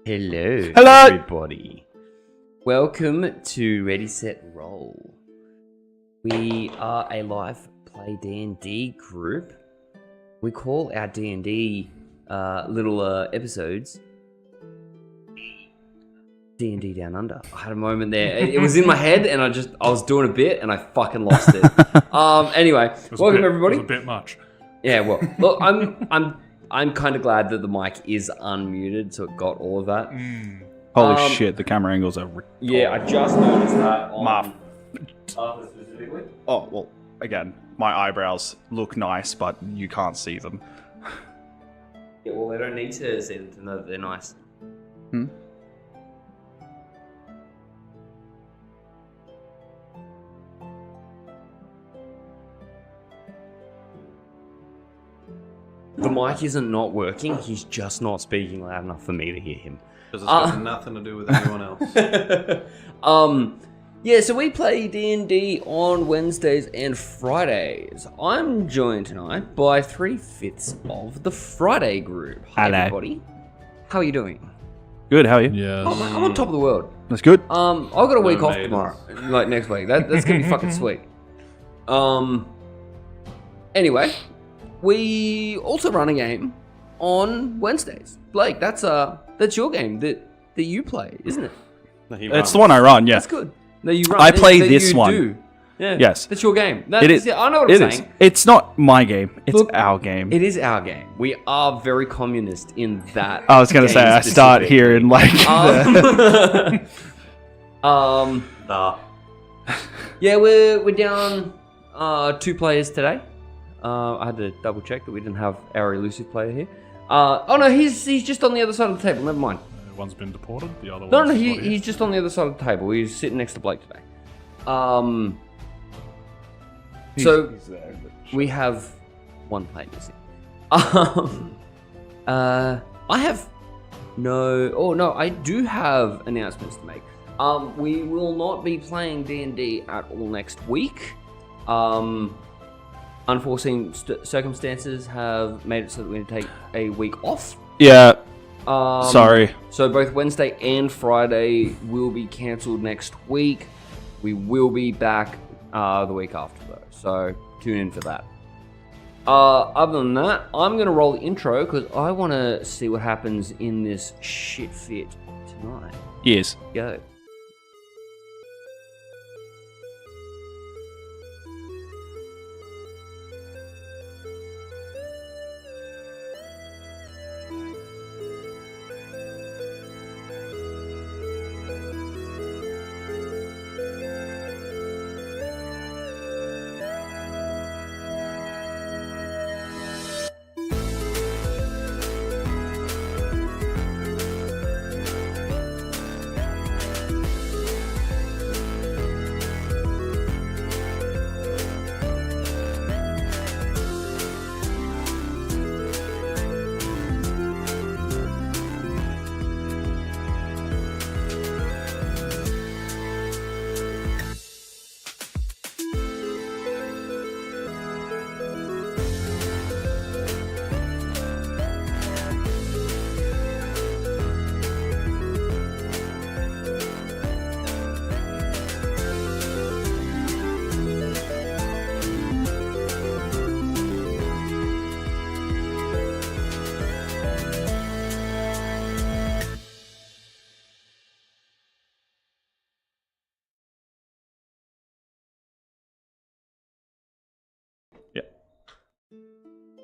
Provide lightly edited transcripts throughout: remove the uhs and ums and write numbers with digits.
Hello, Hello, everybody. Welcome to ReadySetRoll. We are a live play D&D group. We call our D&D little episodes D&D Down Under. I had a moment there. It was in my head, and I was doing a bit, and I fucking lost it. Anyway, welcome everybody. It was a bit much. Yeah, well, look, I'm kind of glad that the mic is unmuted, so it got all of that. Holy shit, the camera angles are... Yeah, I just noticed that on Marv. Arthur specifically. Oh, well, again, my eyebrows look nice, but you can't see them. Yeah, well, they don't need to see them to know that they're nice. The mic isn't not working, he's just not speaking loud enough for me to hear him. Because it's got nothing to do with anyone else. Yeah, so we play D&D on Wednesdays and Fridays. I'm joined tonight by 3/5 of the Friday group. Hi, Hello. everybody. How are you doing? Good, how are you? Yeah. I'm on top of the world. That's good. I've got a week off maidens. tomorrow, like next week. That's gonna be fucking sweet. Anyway, we also run a game on Wednesdays. Blake, that's your game that you play, isn't it? No, he It's runs. the one I run, yeah. That's good. That you run. I play that this you one. do. Yeah. Yes. That's your game. It is. Yeah, I know what I'm It is. saying. It's not my game, it's Look, our game. It is our game. We are very communist in that. I was going to game say, I start here in like... Nah. Yeah, we're down 2 players today. I had to double check that we didn't have our elusive player here. Oh no, he's just on the other side of the table. Never mind. One's been deported, the other No, one's no, not here. he's just on the other side of the table. He's sitting next to Blake today. So we have one player missing. I have no. Oh no, I do have announcements to make. We will not be playing D&D at all next week. Unforeseen circumstances have made it so that we're going to take a week off. Yeah, sorry. So both Wednesday and Friday will be cancelled next week. We will be back the week after though, so tune in for that. Other than that, I'm going to roll the intro because I want to see what happens in this shit fit tonight. Yes. Go.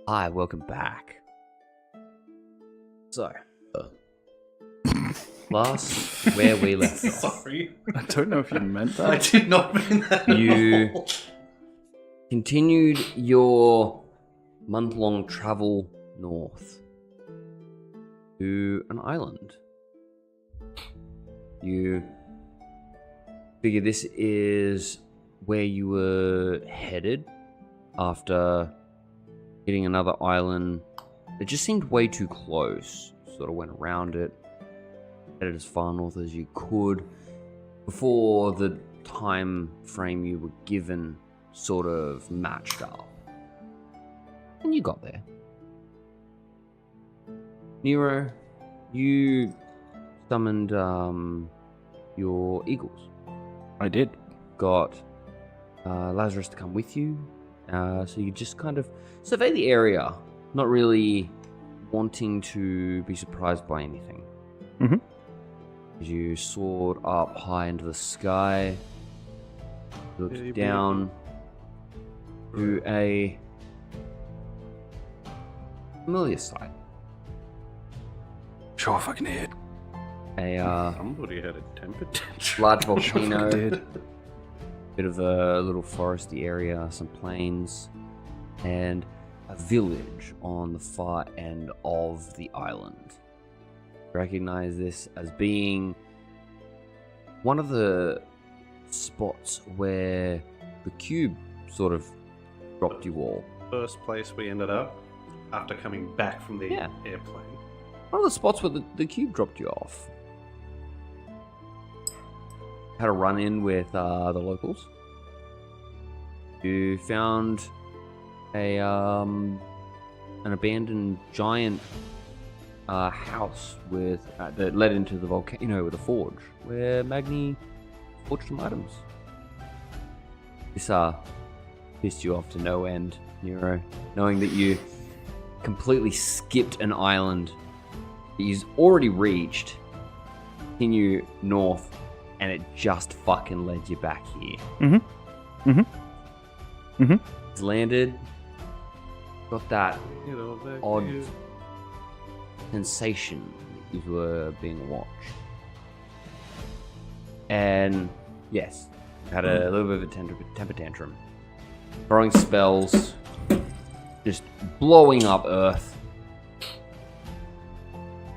Hi, welcome back. So, last where we left off, Sorry. I don't know if you meant I that. did not mean that. at You- all. continued your month-long travel north to an island. You figure this is where you were headed after hitting another island. It just seemed way too close. Sort of went around it, headed as far north as you could before the time frame you were given sort of matched up. And you got there. Nero, you summoned your eagles. I did. Got Lazarus to come with you, so you just kind of survey the area, not really wanting to be surprised by anything. Mhm. As you soared up high into the sky, looked Baby. down to a familiar sight. Sure fucking did. Somebody had a temper tantrum. Large Sure volcano, fucking did. bit of a little foresty area, some plains, and a village on the far end of the island. Recognize this as being one of the spots where the cube sort of dropped you all. First place we ended up after coming back from the Yeah. airplane. One of the spots where the cube dropped you off. Had a run-in with the locals. You found an abandoned giant house with that led into the volcano with a forge, where Magni forged some items. This pissed you off to no end, Nero, knowing that you completely skipped an island that you've already reached, continue north, and it just fucking led you back here. It's landed, got that You know, back odd here. sensation that you were being watched. And yes, had a little bit of a temper tantrum. Throwing spells, just blowing up Earth.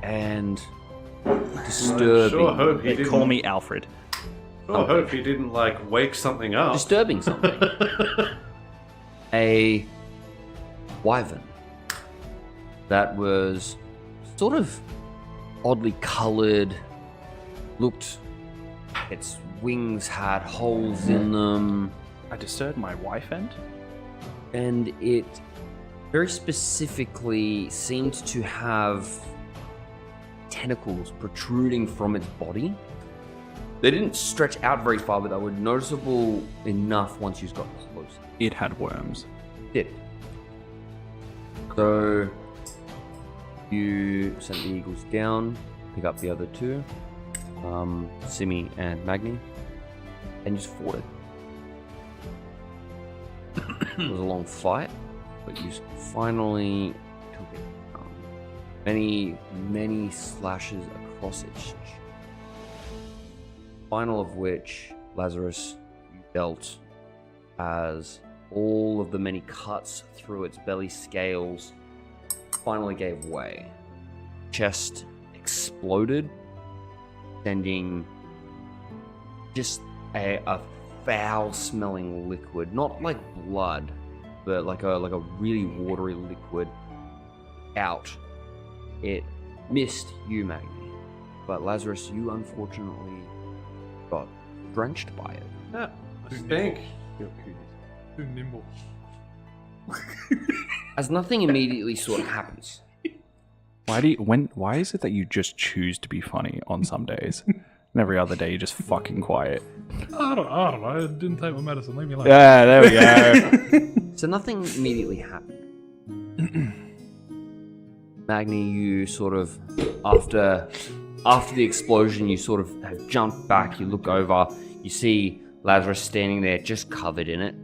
And disturbing. Sure hope he They didn't. call me Alfred. Sure hope he didn't like wake something up. Disturbing something. A wyvern that was sort of oddly colored, looked, its wings had holes in them, I disturbed my wife end? and it very specifically seemed to have tentacles protruding from its body. They didn't stretch out very far, but they were noticeable enough once you got close. It had worms. Did. So you sent the eagles down, pick up the other two, Simi and Magni, and you just fought it. It was a long fight, but you finally took it. Many slashes across its chest. Final of which, Lazarus, you dealt as all of the many cuts through its belly scales finally gave way. Chest exploded, sending just a foul-smelling liquid, not like blood, but like a really watery liquid out. It missed you, Magni, but Lazarus, you unfortunately got drenched by it. Ah, I think. Too nimble. As nothing immediately sort of happens. Why is it that you just choose to be funny on some days? And every other day you're just fucking quiet. I don't know. I didn't take my medicine. Leave me alone. Yeah, there we go. So nothing immediately happened. Magni, you sort of, after the explosion, you sort of have jumped back, you look over, you see Lazarus standing there just covered in it.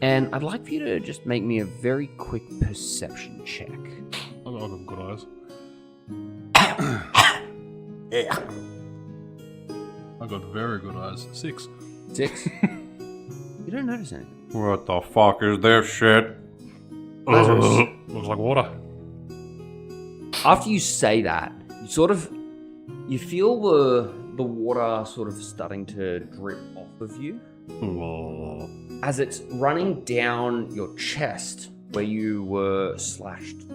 And I'd like for you to just make me a very quick perception check. I got good eyes. Yeah. I got very good eyes. 6. 6. You don't notice anything. What the fuck is this shit? Lazarus, Looks like water. after you say that, you feel the water sort of starting to drip off of you as it's running down your chest where you were slashed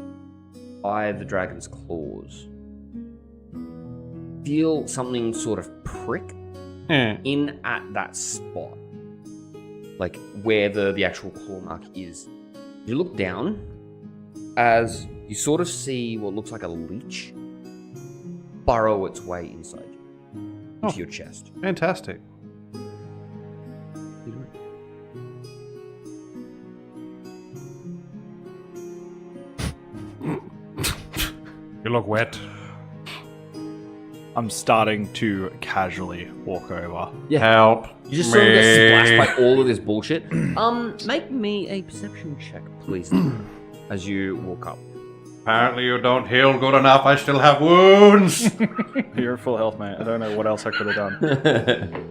by the dragon's claws. Feel something sort of prick in at that spot, like where the actual claw mark is. You look down as you sort of see what looks like a leech burrow its way inside you, into your chest. Fantastic. You look wet. I'm starting to casually walk over. Yeah. Help. You just sort of get splashed by all of this bullshit. Make me a perception check, please, as you walk up. Apparently you don't heal good enough. I still have wounds. You're full health, mate. I don't know what else I could have done.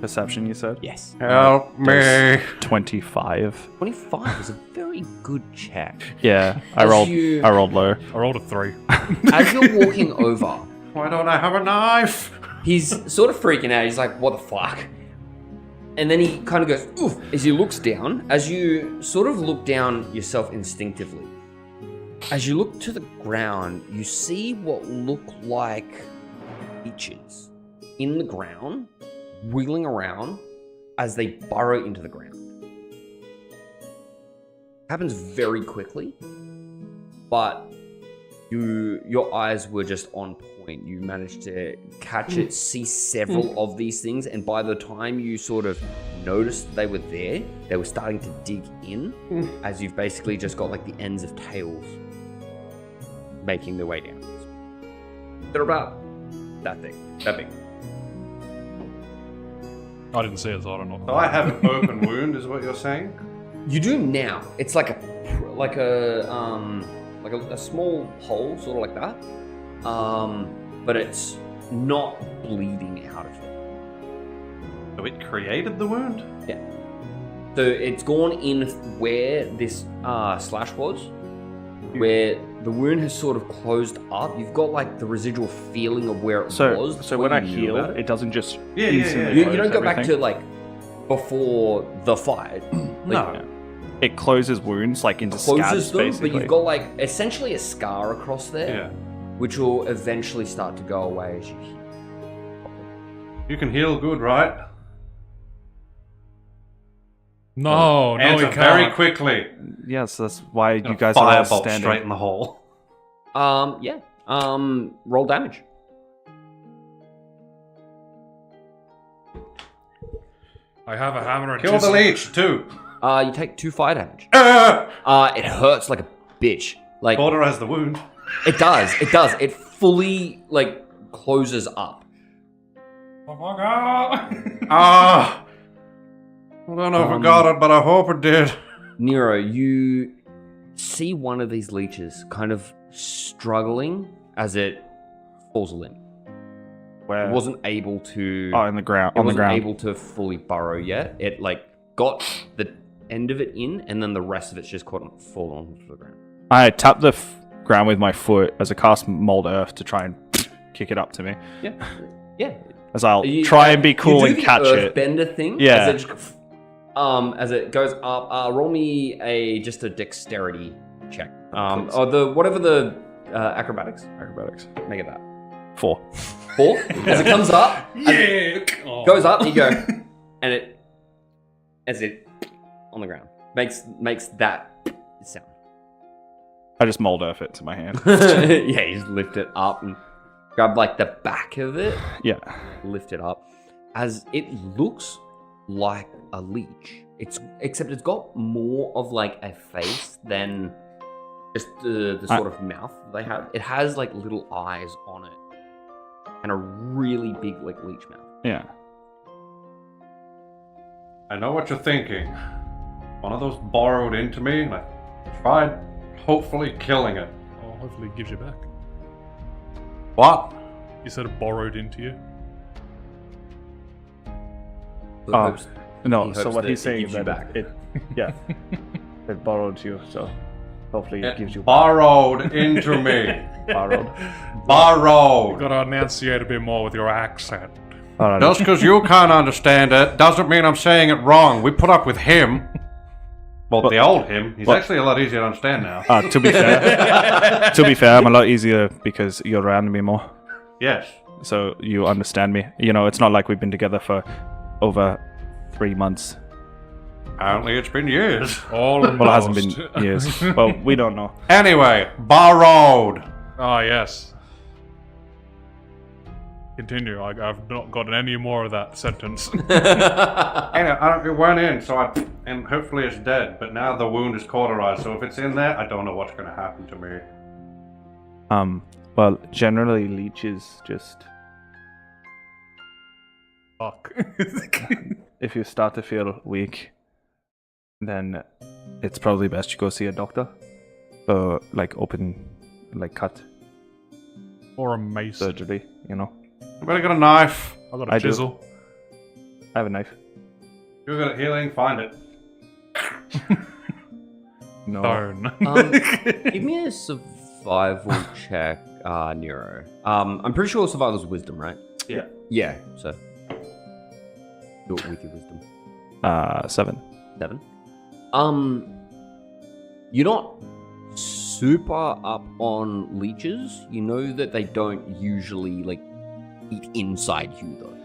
Perception, you said? Yes. Help me. 25. 25 is a very good check. Yeah, I As rolled. you- I rolled low. I rolled a 3. As you're walking over, Why don't I have a knife? he's sort of freaking out. He's like, what the fuck? And then he kind of goes, oof, as he looks down. As you sort of look down yourself instinctively, as you look to the ground, you see what look like leeches in the ground, wiggling around as they burrow into the ground. Happens very quickly, but your eyes were just on point. You managed to catch it, see several of these things, and by the time you sort of noticed they were there, they were starting to dig in, as you've basically just got like the ends of tails making their way down. They're about that big. I didn't see it, so I don't know. So I have an open wound, is what you're saying? You do now. It's like a small hole, sort of like that. But it's not bleeding out of it. So it created the wound? Yeah. So it's gone in where this slash was, where the wound has sort of closed up. You've got like the residual feeling of where it was. So before when I you knew heal, about it doesn't just Yeah, instantly You close don't go back everything? to like before the fight. Like, No. It closes wounds like into closes scabs, them, basically. but you've got like essentially a scar across there, Yeah. which will eventually start to go away as you heal. You can heal good, right? No, no, Answer we very can't. quickly. Yes, that's why you guys are all Firebolt standing. straight in the hole. Yeah. Roll damage. I have a hammer and Kill the chisel. leech, too. You take 2 fire damage. Ah! It hurts like a bitch. Like Border has the wound. it does. It fully like closes up. Oh my god! Ah! I don't know if I got it, but I hope it did. Nero, you see one of these leeches kind of struggling as it falls a limb. Where? It wasn't able to. Oh, in the ground. It On the wasn't ground. able to fully burrow yet. It like got the end of it in, and then the rest of it's just fallen onto the ground. I tap the ground with my foot as I cast Mold Earth to try and kick it up to me. Yeah. As I'll You- try and be cool you do and the catch it. Earthbender thing. Yeah. As it goes up, roll me just a dexterity check. Or the acrobatics. Acrobatics. Make it that 4. 4. As it comes up, Oh. goes up, you go, and as it on the ground makes that sound. I just Mold Earth it to my hand. Yeah, you just lift it up and grab like the back of it, Yeah. lift it up, as it looks like a leech. Except it's got more of like a face than just the sort of mouth they have. It has like little eyes on it and a really big like leech mouth. Yeah. I know what you're thinking. One of those borrowed into me, and I tried hopefully killing it. Oh, hopefully it gives you back. What? You said it borrowed into you. But Oh. hopes- No, He so hopes what that he's it saying gives is you that back. it yeah. It borrowed you, so hopefully it gives you Borrowed into me. borrowed. You Borrowed. gotta enunciate a bit more with your accent. Alright. Just because you can't understand it doesn't mean I'm saying it wrong. We put up with him. Well, the old him. He's What? actually a lot easier to understand now. To be fair, I'm a lot easier because you're around me more, Yes. so you understand me. You know, it's not like we've been together for over 3 months. Apparently it's been years. Almost. Well, it hasn't been years. Well, we don't know. Anyway, borrowed. Oh, yes. Continue. I've not gotten any more of that sentence. Anyway, it went in, and hopefully it's dead. But now the wound is cauterized, so if it's in there, I don't know what's going to happen to me. Well, generally leeches just Fuck. if you start to feel weak, then it's probably best you go see a doctor. So like cut Or a mace. surgery, you know. I better get a knife. I got a I do. chisel. I have a knife. You're good at healing. Find it. No. Stone. Give me a survival check, Nero. I'm pretty sure survival's wisdom, right? Yeah. Yeah, so. Do it with your wisdom. 7. 7. You're not super up on leeches. You know that they don't usually, like, eat inside you, though.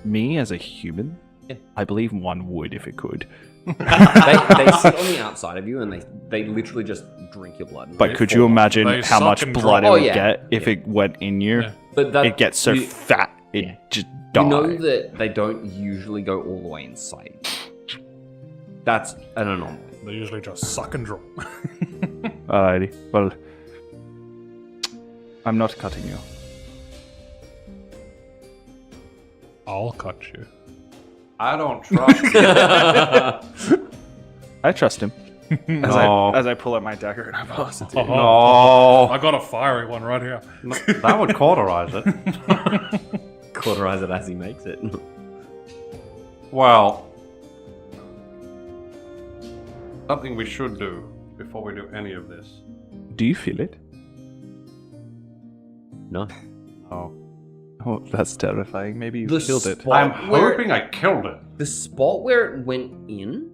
Me as a human, Yeah. I believe one would if it could. They sit on the outside of you, and they literally just drink your blood. But could you imagine They how suck much and blood drop. it Oh, would yeah. get if Yeah. it went in you? Yeah. But that, It gets so you, fat, it Yeah. just dies. you know that they don't usually go all the way inside. That's an anomaly. They usually just suck and drop. Alrighty. Well, I'm not cutting you. I'll cut you. I don't trust you. I trust him. No. As I pull out my dagger and I pass it to him. No. I got a fiery one right here. That would cauterize it. Cauterize it as he makes it. Well, something we should do before we do any of this. Do you feel it? No. Oh. Oh, that's terrifying. Maybe you The killed it. spot- I'm where- hoping I killed it. The spot where it went in,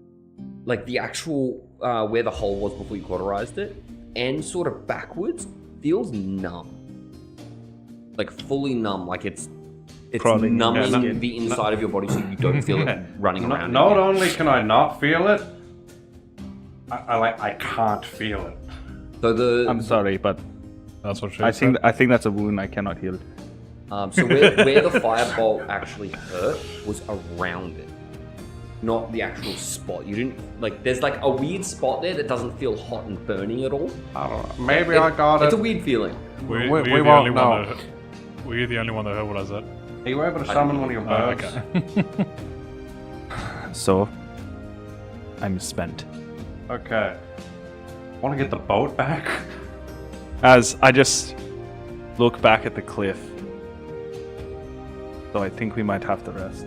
like the actual where the hole was before you cauterized it, and sort of backwards, feels numb. Like fully numb. Like it's Crawling. numbing Yeah, the inside of your body so you don't feel it running around. Not in you. only can I not feel it, I can't feel it. So the I'm sorry, but That's what she I said. think that's a wound I cannot heal. so where the firebolt actually hurt was around it, not the actual spot. You didn't like. There's like a weird spot there that doesn't feel hot and burning at all. I don't know. Maybe I got It's it. a weird feeling. we We're the won't only know. one that. We're the only one that heard what I said. Are you able to summon one of your Oh, birds? okay. So, I'm spent. Okay. Want to get the boat back? As I just look back at the cliff. So I think we might have to rest.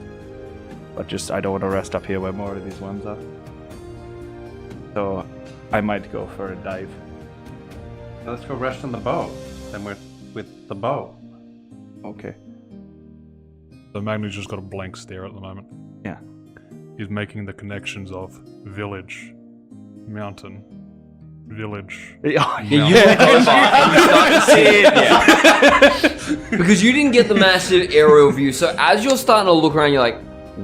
But I don't want to rest up here where more of these ones are. So I might go for a dive. Let's go rest in the boat. Then we're with the boat. Okay. So Magnus just got a blank stare at the moment. Yeah. He's making the connections of village, mountain, village. Yeah, Yeah, you go by and you start to see it. Yeah. Because you didn't get the massive aerial view, so as you're starting to look around, you're like,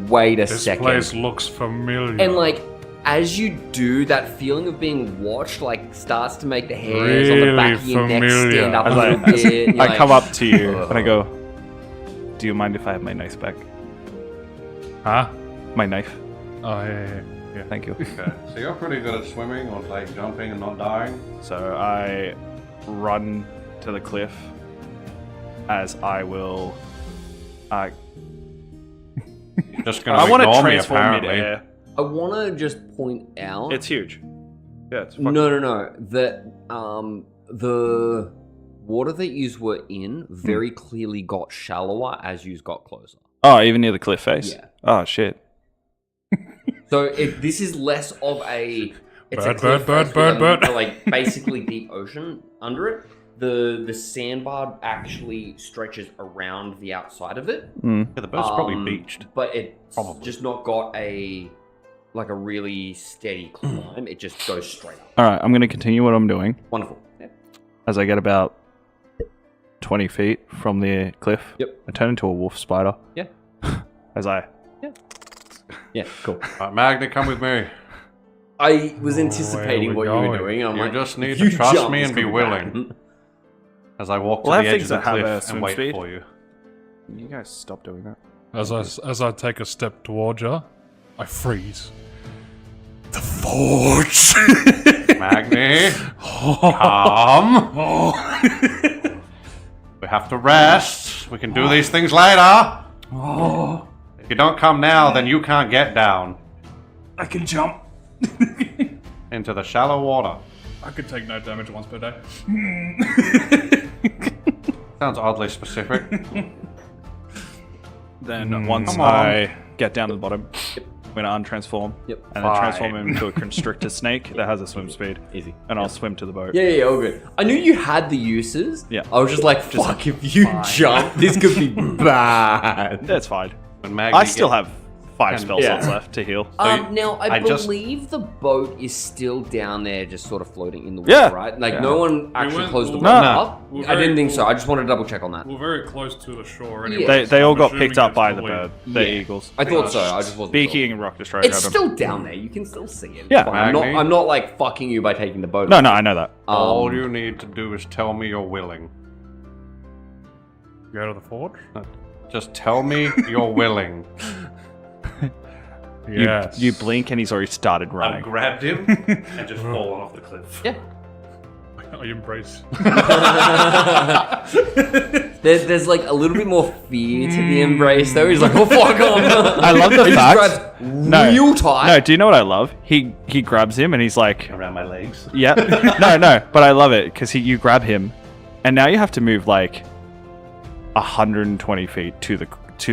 wait a This second. place looks familiar. And like, as you do, that feeling of being watched like starts to make the hairs on the back of Really your neck familiar. stand up a As little bit. and you're I like, come up to you and I go, do you mind if I have my knife back? Huh? My knife. Oh, yeah. Thank you. Okay. So you're pretty good at swimming or like jumping and not dying. So I run to the cliff as I will. Just gonna I want to ignore me, transform apparently. midair. I want to just point out. It's huge. Yeah, it's fucking No. That the water that yous were in very clearly got shallower as yous got closer. Oh, even near the cliff face? Yeah. Oh, shit. So this is less of a it's Bird, a cliff bird, face bird, with bird. a, like basically deep ocean under it. The sandbar actually stretches around the outside of it. Yeah, the boat's probably Um, beached. But it's Probably. just not got a really steady climb. It just goes straight up. All right, I'm going to continue what I'm doing. Wonderful. Yeah. As I get about 20 feet from the cliff, Yep. I turn into a wolf spider. Yeah. As I... Yeah, cool. Magna, come with me. I was Oh, anticipating where what are we you were going? doing. I'm You like, just need if to you trust jump, me it's and be gonna willing. bad. As I walk to Well, the have edge things of the that have a cliff swim and wait speed. for you. You guys stop doing that. As I take a step towards you, I freeze. The forge. Magni, come. We have to rest. We can do these things later. If you don't come now, then you can't get down I can jump. into the shallow water. I could take no damage once per day. Sounds oddly specific. Then once Come on. I get down to the bottom, I'm gonna untransform. Yep. And then transform Fine. him into a constrictor snake that has a swim speed. Easy. And I'll swim to the boat. Yeah, all good. I knew you had the uses. Yeah. I was just like, fuck, if you jump, this could be bad. That's fine. When Magni I still get- have 5 spell Yeah. slots left to heal. Now, I I just- believe the boat is still down there, just sort of floating in the water, Yeah. right? Like, no one actually went- closed the boat No. up. We're I didn't very- think so. I just wanted to double check on that. We're very close to the shore anyway. Yeah. They all I'm got assuming picked up it's by the probably- bird. The Yeah. eagles. I thought so. I just wasn't Beaky sure. and Rock Destroyer It's grabbed 'em. still down there. You can still see it. Yeah. Fine. Magni? I'm not like fucking you by taking the boat. No, I know that. All you need to do is tell me you're willing. Go to the forge? Just tell me you're willing. Yes. You blink and he's already started I've running. grabbed him and just fallen off the cliff. Yeah. I embrace. There's like a little bit more fear to the embrace, though. He's like, oh, fuck off. I love the He just fact- grabs No. real tight. No, do you know what I love? He grabs him and he's like, Around my legs. yeah. No, but I love it because you grab him and now you have to move like 120 feet to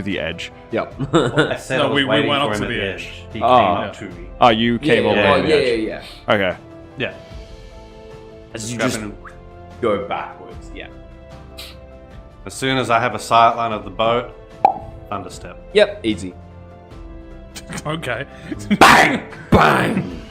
the edge. Yep. I said No, I was we waiting went for up him to at the the edge. He Oh. came up to me. Oh, you came all the way yeah, to the yeah, edge. yeah. Okay. Yeah. As you Grabbing just him. go backwards. Yeah. As soon as I have a sight line of the boat, understep. Yep. Easy. Okay. Bang! Bang!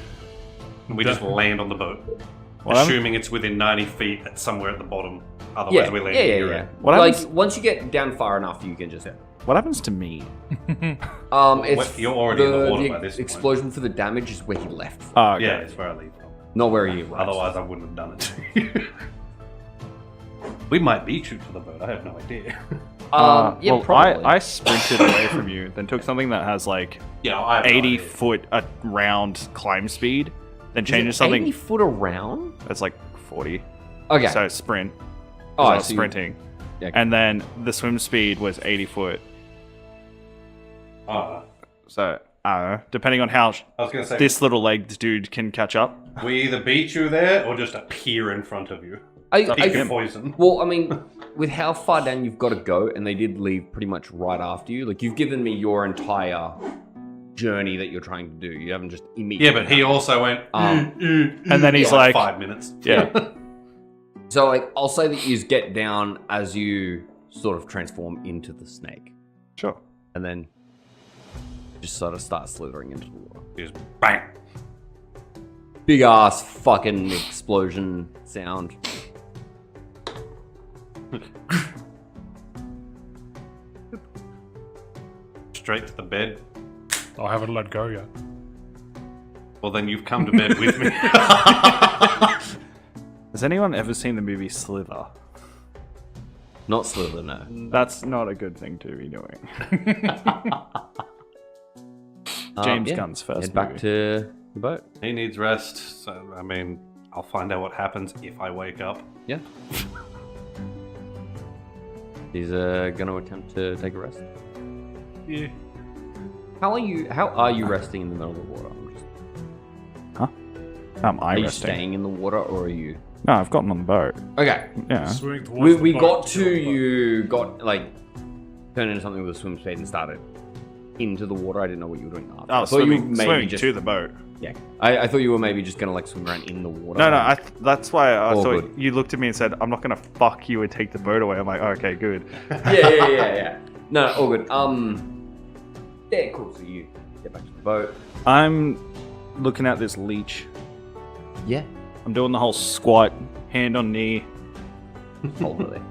And we just land on the boat. Well, I'm- assuming it's within 90 feet at somewhere at the bottom. Otherwise, Yeah. we land Yeah. here. Yeah. What Like happens- once you get down far enough, you can just. What happens to me? It's You're already in the water the by this point. explosion for the damage is where he left, Oh, okay. Yeah, it's where I leave from. not where he arrived. Otherwise, I wouldn't have done it. We might beat you to the boat. I have no idea. Yeah, well, probably. I sprinted away from you, then took something that has like Yeah, I have 80 no idea. foot round climb speed, then Is changes it something 80 foot around. that's like 40. Okay. So sprint. Oh, Oh, I I was see. sprinting. Yeah. And then the swim speed was 80 foot. So, I don't know. Depending on how I was going to say, this little legged dude can catch up. we either beat you there or just appear in front of you. up to Pick him. poison. Well, I mean, with how far down you've got to go, and they did leave pretty much right after you. Like you've given me your entire journey that you're trying to do. You haven't just immediately. Yeah, but he also went. And then he's for like, 5 minutes. yeah. So like, I'll say that you get down as you sort of transform into the snake, Sure. and then just sort of start slithering into the water. Just bang. Big ass fucking explosion sound. Straight to the bed. I haven't let go yet. Well, then you've come to bed with me. Has anyone ever seen the movie Slither? Not slither, no. That's not a good thing to be doing. James Gunn's first Head back movie. to the boat. He needs rest. So, I mean, I'll find out what happens if I wake up. Yeah. He's gonna attempt to take a rest. Yeah. How are you resting in the middle of the water? I'm just, I are you resting? staying in the water or are you? No, I've gotten on the boat. Okay. Yeah. Swimming towards We the got boat. to you got like turned into something with a swim speed and started into the water. I didn't know what you were doing after. Oh, I thought you were swimming just to the boat. yeah. I thought you were maybe just gonna like swim around in the water. No, that's why I All thought good. you looked at me and said, "I'm not gonna fuck you and take the boat away." I'm like, "Okay, good." yeah. No, all good. Yeah, cool. So you get back to the boat. I'm looking at this leech. Yeah. I'm doing the whole squat, hand on knee. Totally.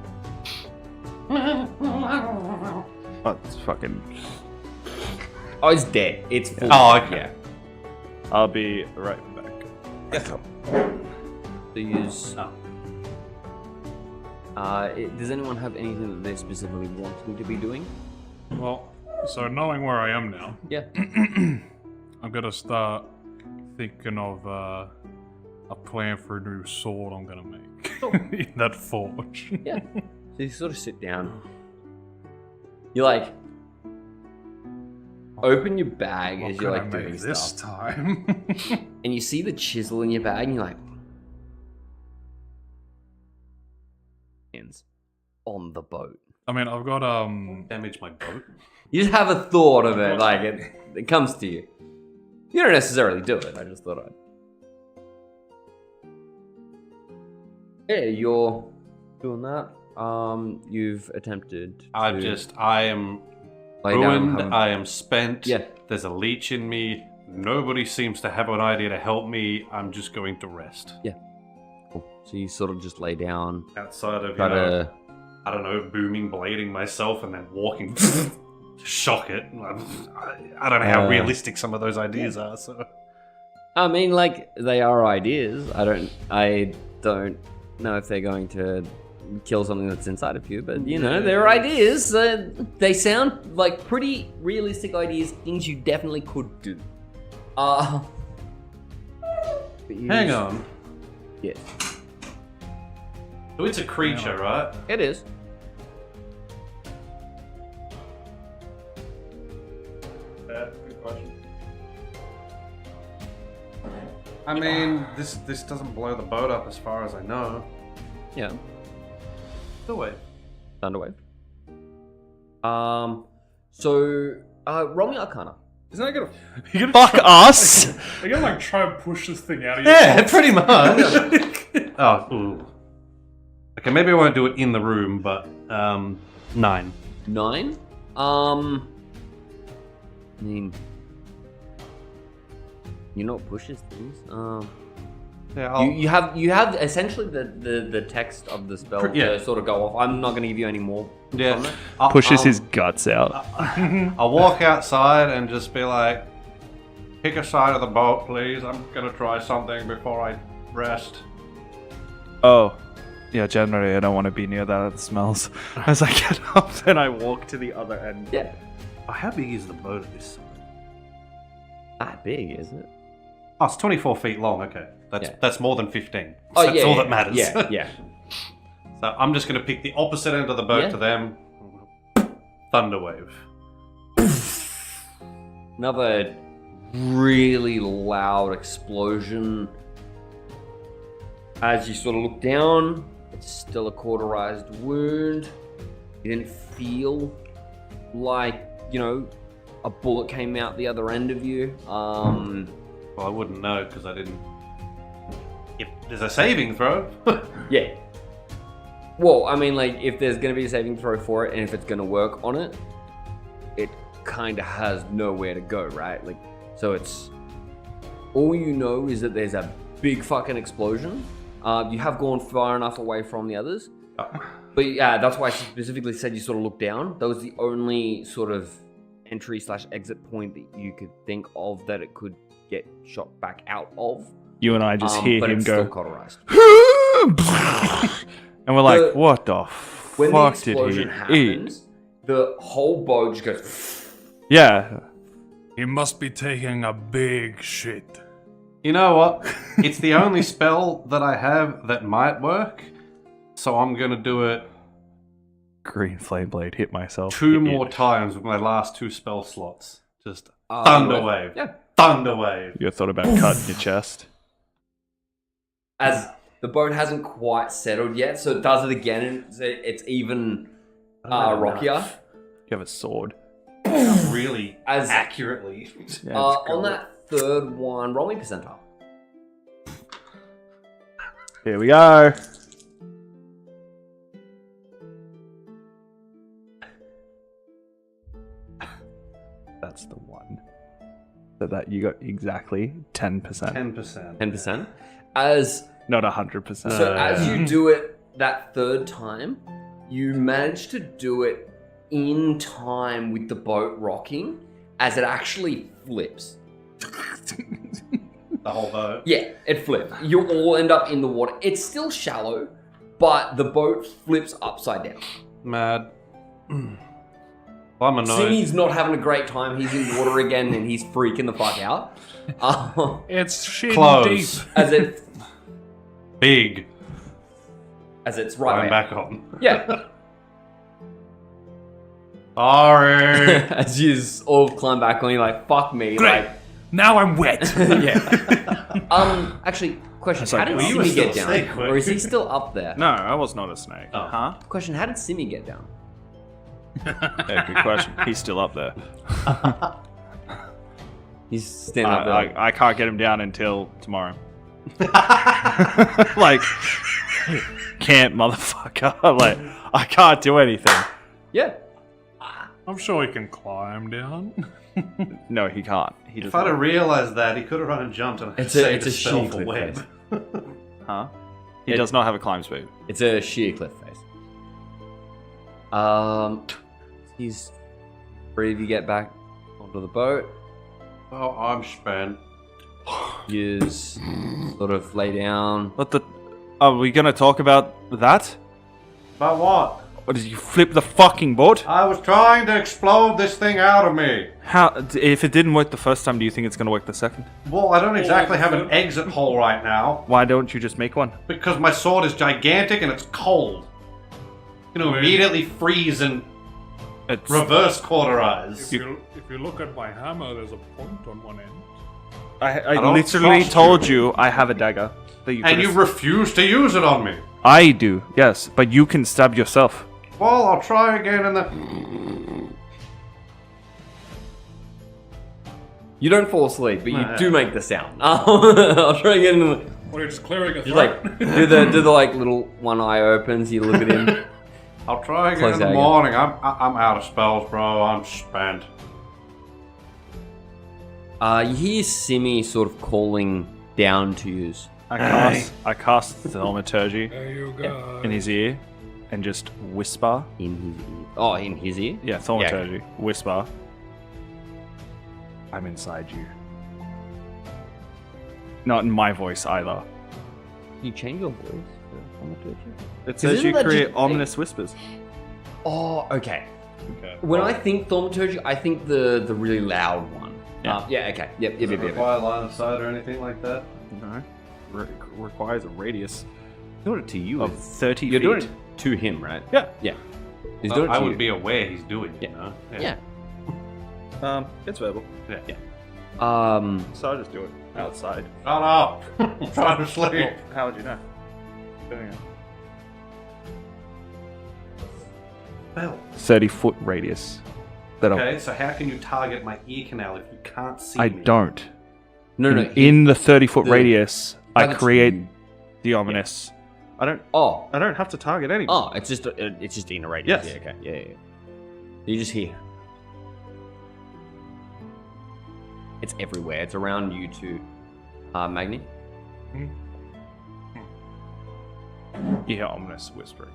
Oh, it's fucking. Oh, it's dead. It's full. Oh, okay. Yeah. I'll be right back. So use. Does anyone have anything that they're specifically wanting to be doing? Well, so knowing where I am now, Yeah. I'm gonna start thinking of a plan for a new sword I'm gonna make in that forge. Yeah. So you sort of sit down. You like open your bag as you're like doing this stuff, time? and you see the chisel in your bag, and you're like, on the boat. I mean, I've got Damage my boat. You just have a thought of it, like it comes to you. You don't necessarily do it. I just thought I'd. Yeah, you're doing that. You've attempted. I am lay down and ruined. have I am spent. Yeah. There's a leech in me. Nobody seems to have an idea to help me. I'm just going to rest. Cool. So you sort of just lay down. Outside of, Try to. I don't know, booming, blading myself and then walking shock it. I don't know how realistic some of those ideas are. So, I mean, like they are ideas. I don't know if they're going to kill something that's inside of you, but you know, they're ideas. They sound like pretty realistic ideas. Things you definitely could do. hang on. Yeah, So it's a creature, right? it is. Good question. I mean, this doesn't blow the boat up as far as I know. Yeah, The way. Thunderwave. So roll me Arcana. Isn't that gonna? Fuck us! Are you gonna like try and push this thing out of Yeah, yourself? pretty much. Oh, ooh. Okay, maybe I won't do it in the room, but 9. 9. I mean, you know what pushes things. Yeah, You have essentially the text of the spell Yeah. to sort of go off. I'm not going to give you any more. yeah. from it. Pushes his guts out. I'll walk outside and just be like, pick a side of the boat, please. I'm gonna try something before I rest. Oh. Yeah, generally I don't want to be near that. It smells. As I get up and I walk to the other end. Yeah, How big is the boat at this size? that big, isn't it? Oh, it's 24 feet long. Okay, that's more than 15. Oh, That's yeah, all yeah, that matters. Yeah, yeah. So I'm just going to pick the opposite end of the boat Yeah. to them. Thunderwave. Another really loud explosion. As you sort of look down, it's still a cauterized wound. You didn't feel like, you know, a bullet came out the other end of you. Well, I wouldn't know because I didn't. If there's a saving throw. Yeah. Well, I mean, like, if there's going to be a saving throw for it, and if it's going to work on it, it kind of has nowhere to go, right? Like, so it's... All you know is that there's a big fucking explosion. You have gone far enough away from the others. But yeah, that's why she specifically said you sort of look down. That was the only sort of entry/exit point that you could think of that it could get shot back out of. You and I just hear but him it's go. still cauterized. And we're like, The- what the When the fuck did explosion he eat? happens, the whole boat just goes... Yeah. He must be taking a big shit. You know what? It's the only spell that I have that might work. So I'm going to do it Green flame blade hit myself. 2 Idiot. more times with my last 2 spell slots. Just Thunderwave. Thunderwave. Yeah. Thunderwave. You thought about cutting your chest? As the boat hasn't quite settled yet, so it does it again, and it's even rockier. You have a sword. Really As accurately. Yeah, on that third one, roll me percentile. Here we go. That's the one. So that you got exactly 10%. 10%. 10%. As Not 100%. so, as you do it that third time, you manage to do it in time with the boat rocking, as it actually flips. The whole boat. Yeah, it flips. You all end up in the water. It's still shallow, but the boat flips upside down. Mad. I'm annoyed. Simi's not having a great time. He's in water again and he's freaking the fuck out. It's shin Close. deep. Big. As it's right I'm there. back on. Yeah. Sorry. As you all climb back on, you're like, fuck me. Great. Now I'm wet. Yeah. Actually, question, how did Well, you were Simi still get down? a snake, weren't Or is he you? still up there? No, I was not a snake. Oh. Huh? Question, how did Simi get down? Yeah, good question. He's still up there. He's standing up there. I can't get him down until tomorrow. Like, can't, motherfucker. Like, I can't do anything. Yeah. I'm sure he can climb down. No, he can't. He If doesn't. I'd have realized that, he could have run and jumped and It's saved a a spell sheer for cliff web. face. Huh? He does not have a climb speed. It's a sheer cliff face. He's free to get back onto the boat. Oh, I'm spent. You sort of lay down. What the? Are we gonna talk about that? About what? Or did you flip the fucking boat? I was trying to explode this thing out of me. How? If it didn't work the first time, do you think it's gonna work the second? Well, I don't exactly have an exit hole right now Why don't you just make one? because my sword is gigantic and it's cold. You know, immediately freeze and It's reverse cauterize. If you look at my hammer, there's a point on one end. I don't literally trust told you. you I have a dagger. That you And you could've- refuse to use it on me. I do, yes, but you can stab yourself. Well, I'll try again in the... You don't fall asleep, but you Yeah. do make the sound. I'll try again. Well, you're just clearing a Just throat. like do the like little one eye opens. You look at him. I'll try again Close in the that again. morning. I'm out of spells, bro. I'm spent. You hear Simi sort of calling down to you. I cast thaumaturgy There you go. in his ear and just whisper. In his ear. Oh, in his ear? Yeah, thaumaturgy. Whisper. I'm inside you. Not in my voice either. Can you change your voice for thaumaturgy? It says isn't you that create just- ominous whispers. Oh, okay. Okay. When I think thaumaturgy, I think the really loud one. Yeah. Yeah, okay. Yep, Does yep, it yep. require line of sight or anything like that? No. Requires a radius Doing it to you. of 30 You're feet. doing it to him, right? Yeah. Yeah. He's doing it I to would you. be aware he's doing it, Yeah. you know? Yeah. It's verbal. Yeah. So I'll just do it outside. Shut up! I'm trying to sleep. Well, how would you know? Doing it. Well, 30-foot radius. That okay, so how can you target my ear canal if you can't see I me? don't. No, In the 30-foot the- radius, I targets create you. the ominous. I don't Oh. have to target anyone. Oh, it's just in a radius. Yes. Yeah, okay. Yeah. You just hear. It's everywhere. It's around you too. Magni? You hear ominous whispering.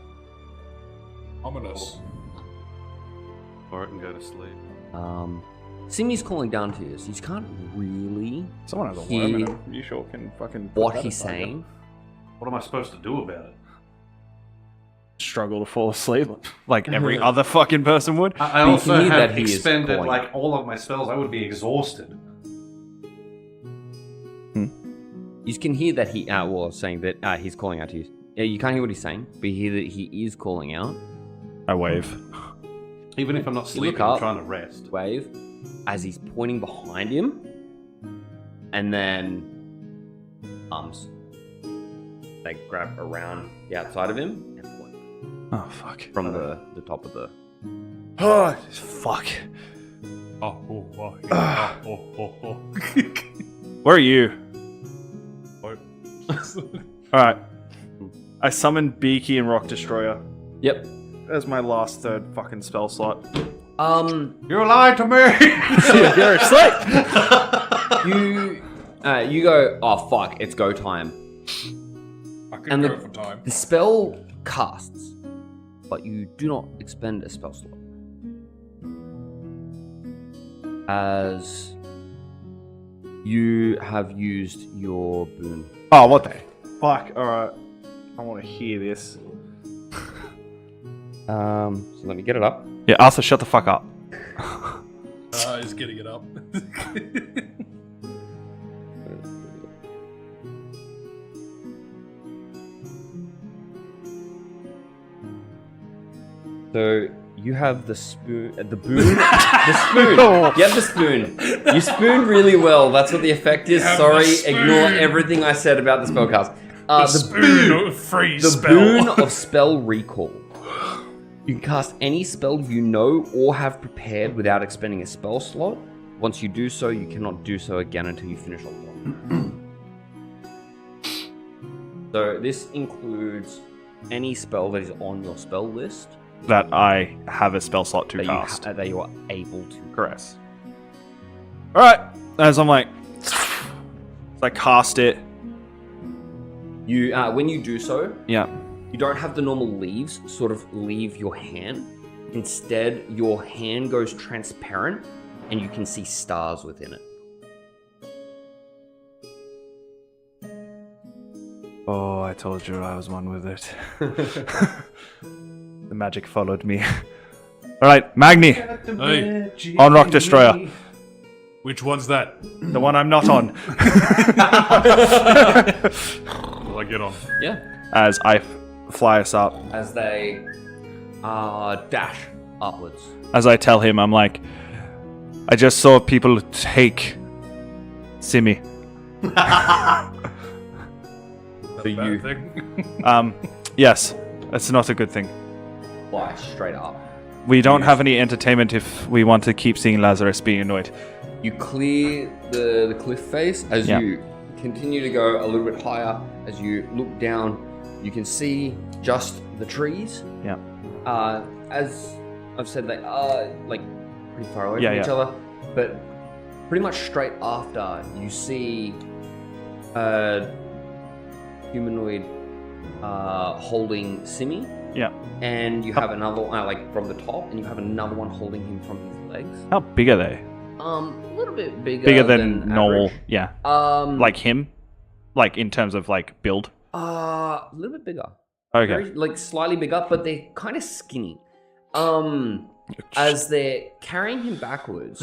Ominous. Or it and go to sleep. Simi's calling down to you, so you can't really Someone has a He- worm in him. You sure can fucking. put what that he's aside, yeah? saying. What am I supposed to do about it? Struggle to fall asleep like every other fucking person would. I you also can hear have that he is expended calling like all of my spells. I would be exhausted. You can hear that he saying that he's calling out to you. Yeah, you can't hear what he's saying, but you hear that he is calling out. I wave. Even if I'm not You sleeping, look I'm up. trying to rest. Wave as he's pointing behind him, and then arms. They grab around the outside of him and point Oh fuck. from the top of the. Oh fuck. Where are you? All right. I summon Beaky and Rock Destroyer Yep. as my last third fucking spell slot. You lied to me! You're asleep. You go. Oh fuck! It's go time. I can And go for time. The spell casts, but you do not expend a spell slot. As you have used your boon. Oh, what the fuck? All right. I want to hear this. So let me get it up. Yeah, Arthur, shut the fuck up. He's getting it up. So you have the spoon, the spoon. You have the spoon. You spoon really well. That's what the effect is. You have Sorry, the spoon. ignore everything I said about the spellcast. The spoon of free The spell. boon of spell recall. You can cast any spell you know or have prepared without expending a spell slot. Once you do so, you cannot do so again until you finish off one. So this includes any spell that is on your spell list That I have a spell slot to that cast. that you are able to. Correct. Alright, as I'm like, I cast it. You when you do so, Yeah. you don't have the normal leaves sort of leave your hand. Instead, your hand goes transparent and you can see stars within it. Oh, I told you I was one with it. The magic followed me. Alright, Magni, Hey, on Rock Destroyer. which one's that? The one I'm not on. Will I get on? Yeah. As I fly us up. As they dash upwards. As I tell him, I'm like, I just saw people take Simi. So you Bad thing. Yes, that's not a good thing. fly straight up. We don't have any entertainment if we want to keep seeing Lazarus being annoyed. You clear the cliff face as Yeah. you continue to go a little bit higher. As you look down, you can see just the trees. Yeah. As I've said, they are like pretty far away Yeah, from each yeah. other, but pretty much straight after you see a humanoid holding Simi. Yeah. And you have another one, like from the top, and you have another one holding him from his legs. How big are they? A little bit bigger. Bigger than normal, average. yeah. Like Like him? Like in terms of like build? a little bit bigger. Okay. Very, like slightly bigger, but they're kind of skinny. As they're carrying him backwards,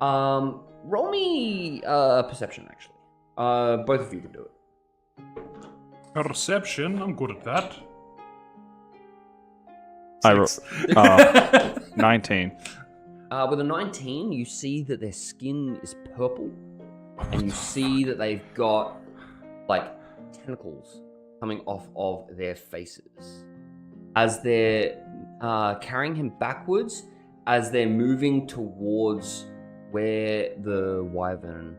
roll me perception actually. Both of you can do it. Perception, I'm good at that. I roll 19. With a 19, you see that their skin is purple, and you see that they've got like tentacles coming off of their faces. As they're carrying him backwards, as they're moving towards where the wyvern.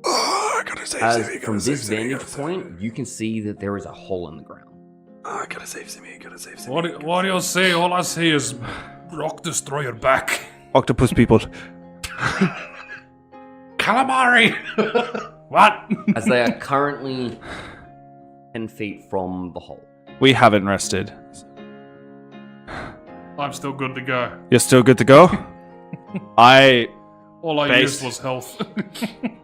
Oh, I gotta save As from this vantage point, you can see that there is a hole in the ground. Oh, I gotta save Simi, What do you say? All I see is Rock Destroyer back. Octopus people. Calamari! What? As they are currently 10 feet from the hole. We haven't rested. I'm still good to go. You're still good to go? All I Based- used was health.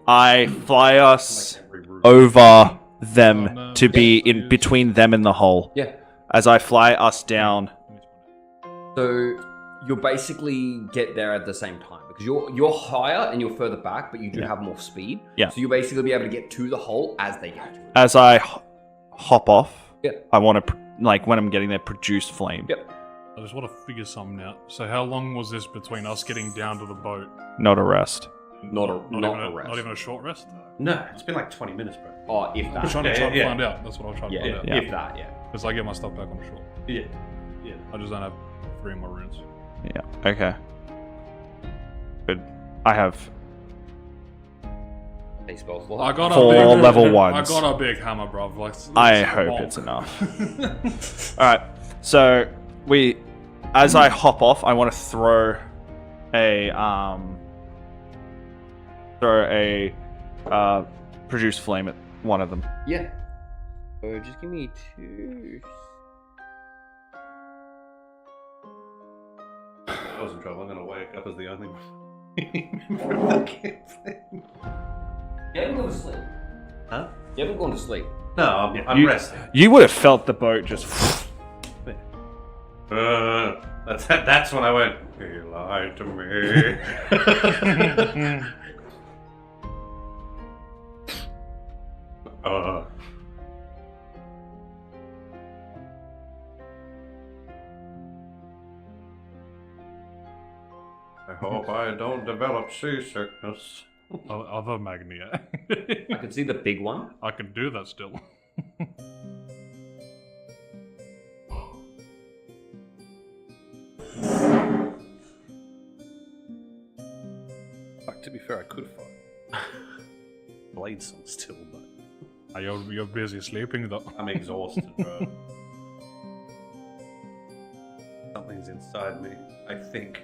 I fly us over them Oh, no. to be in between them and the hole. Yeah. As I fly us down. So you'll basically get there at the same time because you're higher and you're further back, but you do have more speed. Yeah. So you'll basically be able to get to the hole as they get to it. As I hop off, Yep. I want to, like, when I'm getting there, produce flame. Yep. I just want to figure something out. So how long was this between us getting down to the boat? Not a rest. Not a even rest. Not even a short rest? No, it's been like 20 minutes, bro. Oh, if I'm that. trying to yeah. find out. That's what I was trying to find out. Yeah. If that, yeah. Because I get my stuff back on the shore. Yeah. I just don't have 3 more runes. Yeah, okay. Good. I have They spell I got a 4 big, level I 1s. got a big hammer, bruv. Like, I let's hope bonk. it's enough. Alright, so as I hop off, I want to throw a produce flame at one of them. Yeah. So just give me 2. I was in trouble. I'm gonna wake up as the only one. You haven't gone to sleep. Huh? You haven't gone to sleep. No, I'm resting. You would have felt the boat just That's when I went, he lied to me. I hope I don't develop seasickness. Other Magnia. I can see the big one. I can do that still. Fuck, to be fair, I could fight. Blade some still, but You're busy sleeping though. I'm exhausted, bro. Something's inside me, I think.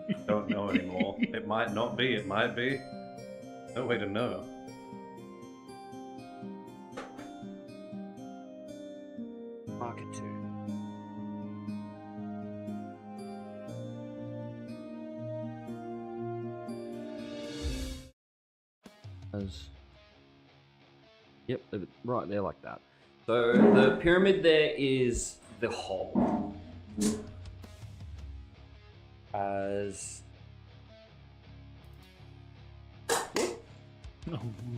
I don't know anymore. It might not be, it might be. No way to know. Market 2. Yep, right there like that. So the pyramid there is the hole. As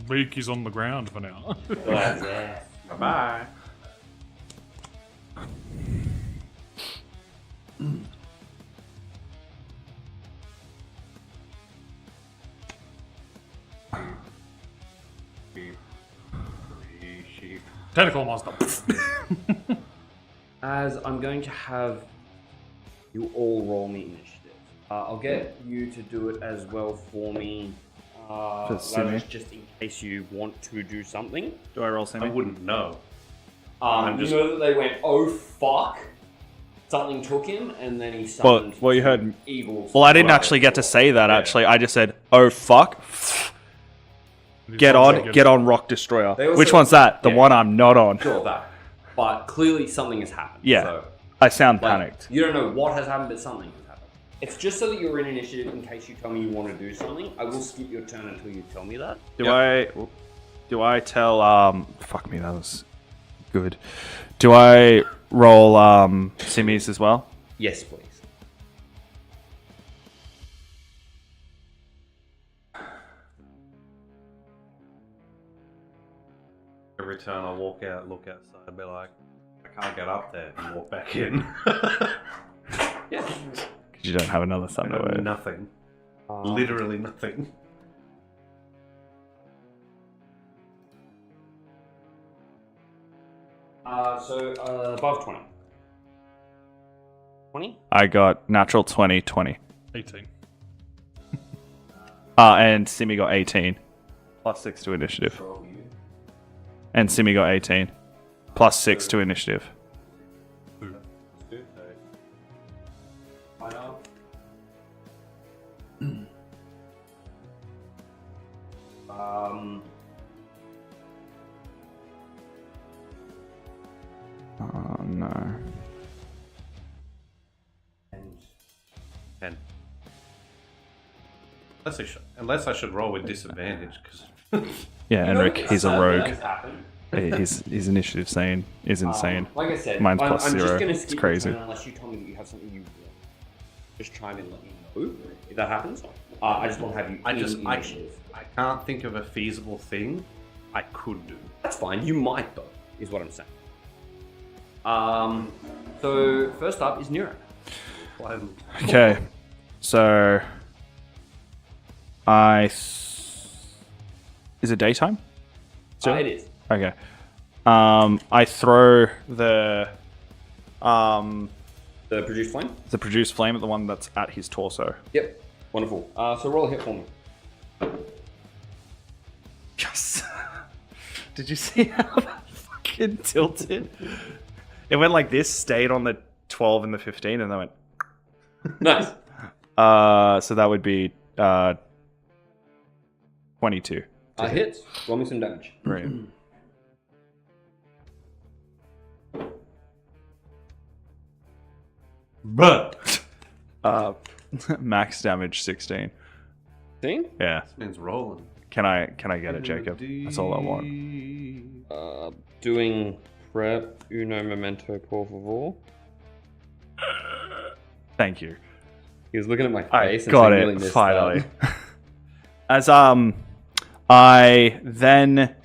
Beaky's on the ground for now. Bye-bye. Sheep. Tentacle monster. As I'm going to have you all roll me initiative. I'll get you to do it as well for me. Simi. Just in case you want to do something. Do I roll I Simi? wouldn't know. You know that they went, oh fuck, something took him, and then he summoned Well, you heard. evil. Well, I didn't Right. actually get to say that. Yeah. Actually, I just said, "Oh fuck." Get on, Rock Destroyer. They also- Which one's that? The yeah. one I'm not on. Sure, that. But clearly something has happened. Yeah. So, I sound like, panicked. you don't know what has happened, but something has happened. It's just so that you're in initiative in case you tell me you want to do something. I will skip your turn until you tell me that. Do I tell fuck me, that was good. Do I roll Simi's as well? Yes, please. Every time I walk out, look outside, I'd be like, I can't get up there and walk back in. Yeah. Because you don't have another I Thunder know Wave. nothing. Literally nothing. Above 20. 20? I got natural 20, 20. 18. And Simi got 18. Plus 6 to initiative. And Simi got 18. Plus 6 to initiative. Oh no. And unless I should roll with disadvantage, because Yeah, Enric, he's a rogue. Happened. His initiative is insane. Like I said, Mine's I'm plus just 0. gonna It's skip your crazy. turn unless you tell me that you have something you want. Just chime in and let me know if that happens. I just want to have you in initiative. I can't think of a feasible thing I could do. That's fine. You might though, is what I'm saying. So first up is Nero. Okay, so is it daytime? It is. Okay. I throw the The produce flame. produce flame at the one that's at his torso. Yep. Wonderful. So roll a hit for me. Yes. Did you see how that fucking tilted? It went like this, stayed on the 12 and the 15, and then went. Nice. So that would be 22. Hits. Roll me some damage. Brilliant. But Max damage 16. 16? Yeah. this man's rolling. Can I get it, Jacob? That's all I want. Doing prep. Uno momento, por favor. Thank you. He was looking at my I face and got saying, "Really it missed finally. that." As I then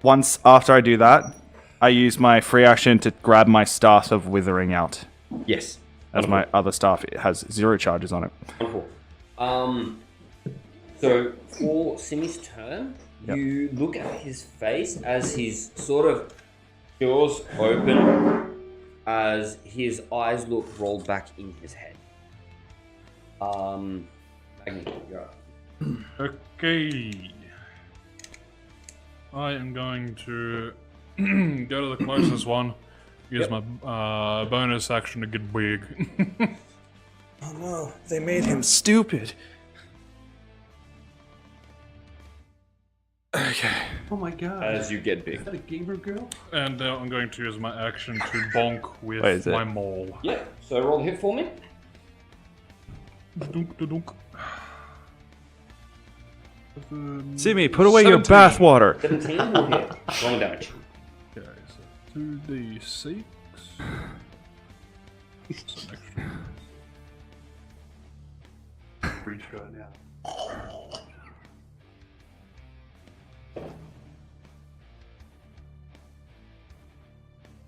once after I do that, I use my free action to grab my staff of withering out. Yes. As my other staff, it has 0 charges on it. Wonderful. So for Simi's turn, you look at his face as his sort of jaws open, as his eyes look rolled back in his head. Magni, you're up. Okay. I am going to go to the closest one. Use my bonus action to get big. Oh no, they made him stupid. Okay. Oh my god. As you get big. Is that a gamer girl? And I'm going to use my action to bonk with Wait, is it? my maul. Yeah. So roll a hit for me. Dunk, dunk. Simi, put away your bathwater. 17 will hit. Wrong damage. Okay, so 2d6. Some extra. Breach right now.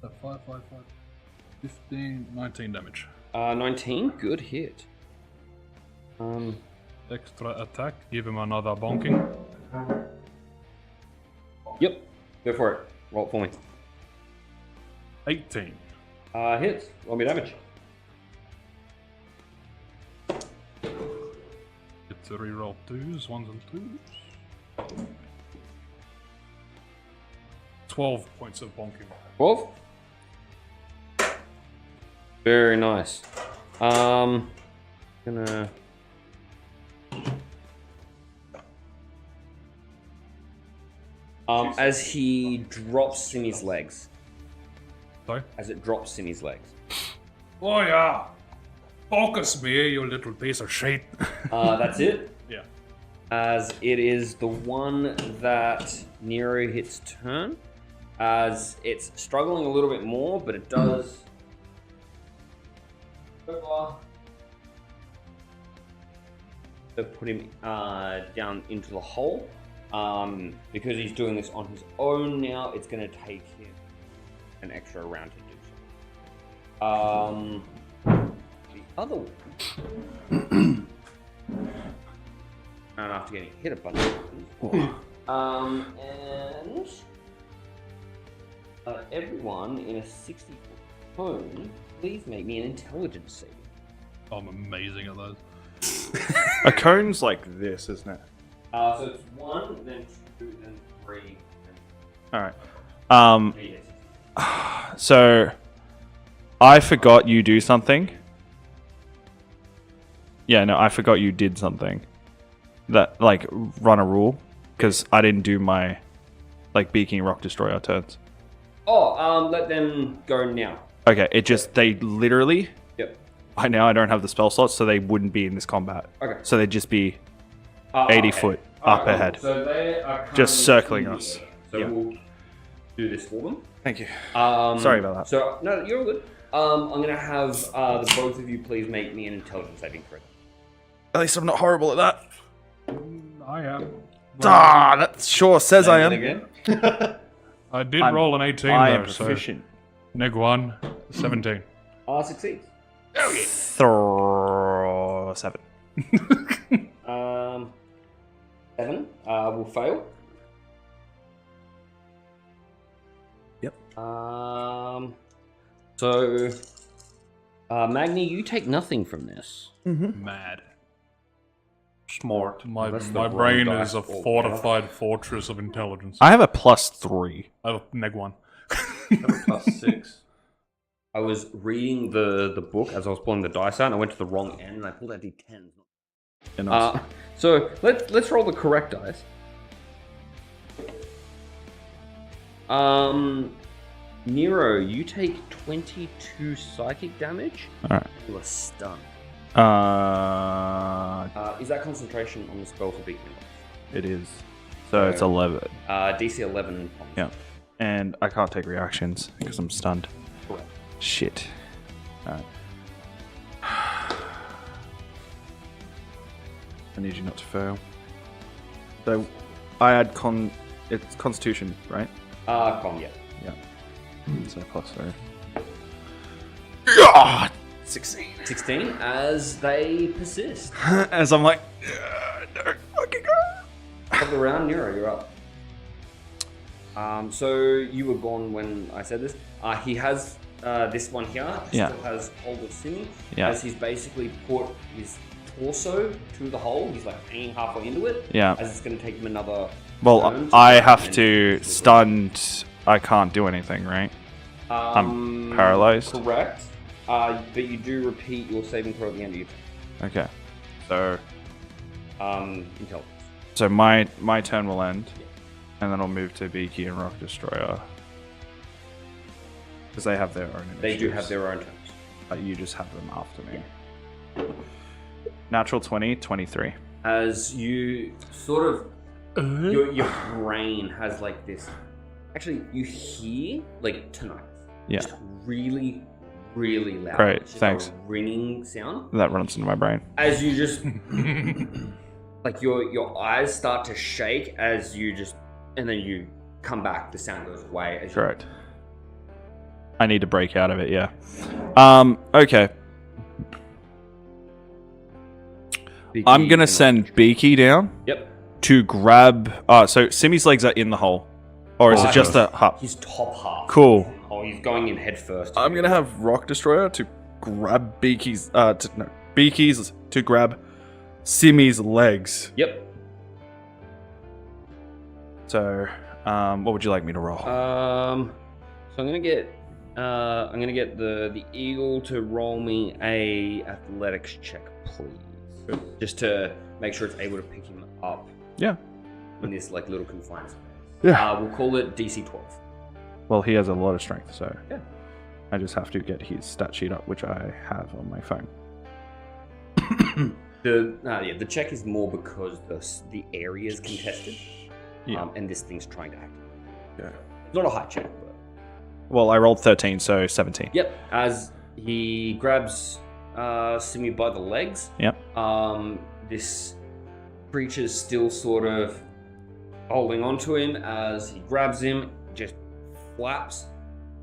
So 5, 15, 19 damage. 19, good hit. Extra attack, give him another bonking. Yep. Go for it. Roll it for me. 18. Hits. Roll me damage. Get to reroll 2s, 1s and 2s. 12 points of bonking. 12. Very nice. Gonna. As he drops Simi's legs. Sorry? As it drops Simi's legs. Oh yeah! Focus me, you little piece of shit. That's it. Yeah. As it is the one that Nero hits turn. As it's struggling a little bit more, but it does. To put him down into the hole. Because he's doing this on his own now, it's going to take him an extra round to do so. The other one. And after getting hit a bunch of times. And everyone in a 60-foot cone, please make me an intelligence saving. I'm amazing at those. A cone's like this, isn't it? So it's 1, then 2, then 3, then Alright. 8. So I forgot you do something. Yeah, no, I forgot you did something. That, like, run a rule. Because I didn't do my, like, beaking rock destroyer turns. Oh, let them go now. Okay, it just, they literally, Yep. right now I don't have the spell slots, so they wouldn't be in this combat. Okay. So they'd just be 80 okay. foot Alright, up cool. ahead. So they are Just currently circling in us. the air. So Yeah. we'll do this for them. Thank you. Sorry about that. So, no, you're all good. I'm going to have the both of you please make me an intelligence saving throw. At least I'm not horrible at that. I am. Ah, that sure says I am. Again. I did I'm- um, roll an 18 I though, am proficient. so neg 1, 17. Succeeds. 7. 7 will fail. Yep. So, Magni, you take nothing from this. Mad. Smart. My That's the my wrong brain dice is a altogether. fortified fortress of intelligence. I have a +3. I have a neg 1. +6. I was reading the book as I was pulling the dice out, and I went to the wrong end, and I pulled out d10s. Yeah, nice. So let's roll the correct dice. Nero, you take 22 psychic damage. Alright. You are stunned. Is that concentration on the spell for beacon? It is. So it's 11. DC 11. Yeah. And I can't take reactions because I'm stunned. Correct. Shit. Alright. I need you not to fail. So I add it's Constitution, right? Yeah. Yeah. So plus 3. 16. 16 as they persist. As I'm like, no, fucking go. Top of the round, Nero, you're up. So you were gone when I said this. He has this one here. Still has hold of Simi. Yeah. As he's basically put his torso to the hole. He's like hanging halfway into it. Yeah. As it's going to take him another. Well, I have to stunned. I can't do anything, right? I'm paralyzed. Correct. But you do repeat your saving throw at the end of your turn. Okay. So. Intelligence. So my turn will end, and then I'll move to Beaky and Rock Destroyer. Because they have their own initiatives. They do have their own turns. But you just have them after me. Natural 20, 23. As you sort of... Your brain has like this... Actually, you hear like tonight. Yeah. Just really, really loud. Great, It's just thanks. a ringing sound. That runs into my brain. As you just... like your eyes start to shake as you just... And then you come back. The sound goes away. As Correct. I need to break out of it, yeah. Okay. I'm going to send Beaky down. Yep. To grab... so Simi's legs are in the hole. Or is it just the hub? His top half. Cool. Oh, he's going in head first. I'm going to have Rock Destroyer to grab Beaky's... Beaky's to grab Simi's legs. Yep. So, what would you like me to roll? So I'm gonna get the eagle to roll me a athletics check, please, just to make sure it's able to pick him up. Yeah. In this like little confined space. Yeah. We'll call it DC 12. Well, he has a lot of strength, so yeah. I just have to get his stat sheet up, which I have on my phone. The check is more because the area is contested. Yeah. And this thing's trying to act. Yeah. It's not a high check, but... Well, I rolled 13, so 17. Yep. As he grabs Simi by the legs. Yep. This creature's still sort of holding on to him as he grabs him, just flaps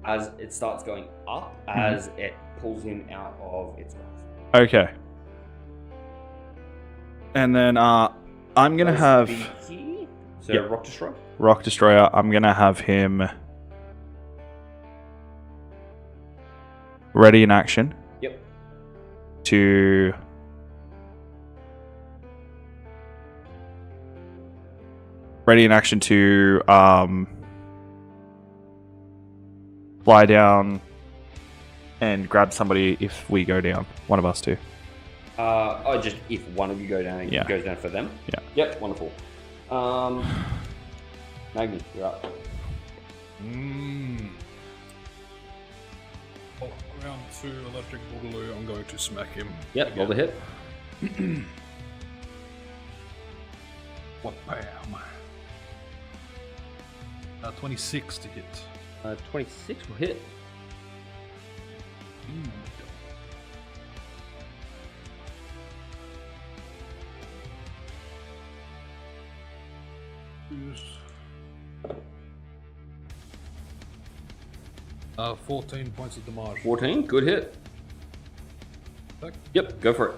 as it starts going up, as it pulls him out of its grasp. Okay. And then I'm going to have... So yep. Rock Destroyer? Rock Destroyer, I'm going to have him ready in action. Yep. To... Ready in action to fly down and grab somebody if we go down. One of us two. Just if one of you go down, yeah. It goes down for them? Yeah. Yep, wonderful. Magni, you're up. Oh, round 2, electric boogaloo. I'm going to smack him. Yep, roll the hit. What bam? 26 to hit. 26 will hit. Yes. 14 points of damage. 14, good hit. Back. Yep, go for it.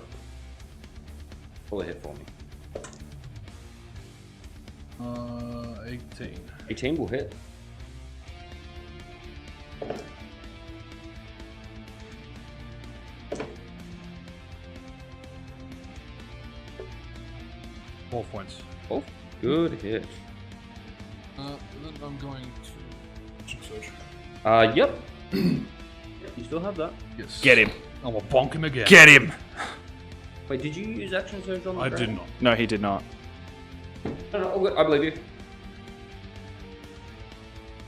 Roll a hit for me. 18. 18 will hit. Points. Oh, good hit. Then I'm going to search. Yep. You still have that. Yes. Get him. I will bonk him again. Get him. Wait, did you use action surge on the I ground? did not. No, he did not. No, all good. I believe you.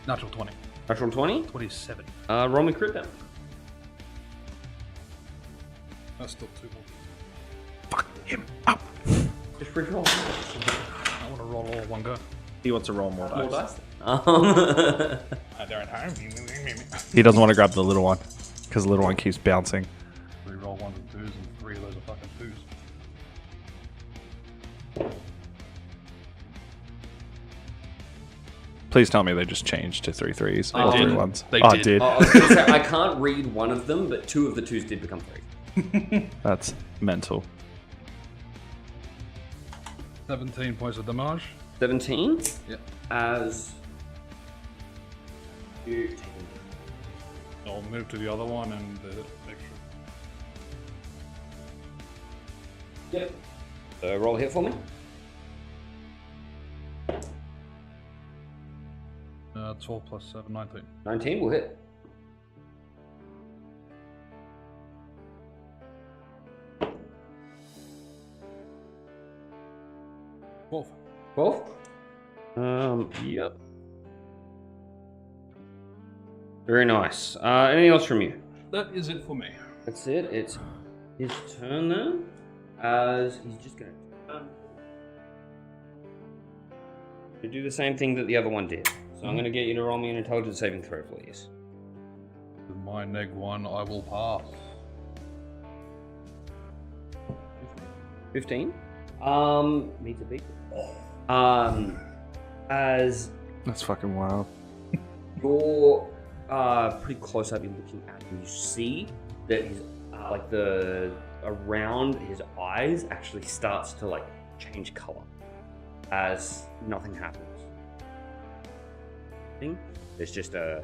Natural 20. Natural 20? 27. Roll me crit damage. That's still 2 more. Fuck him up. Just re-roll. I want to roll all at one go. He wants to roll more dice. More dice. They're at home. He doesn't want to grab the little one because the little one keeps bouncing. Reroll 1s and 2s, and 3 of those are fucking 2s. Please tell me they just changed to 3-3s. They Or did. 3-1s. They Oh, did. did. I was gonna say, I can't read one of them, but 2 of the 2s did become 3. That's mental. 17 points of damage. 17. Yeah. As you take I'll move to the other one and the extra. Yep. So roll a hit for me. 12 plus 7, 19. 19 will hit. Wolf. 12. Yep. Very nice. Anything else from you? That is it for me. That's it. It's his turn then. As he's just going to do the same thing that the other one did. So I'm going to get you to roll me an intelligence saving throw, please. With my neg 1, I will pass. 15. Needs a beat. As That's fucking wild. you're pretty close up, you're looking at him, you see that his like the around his eyes actually starts to like change color as nothing happens. There's just a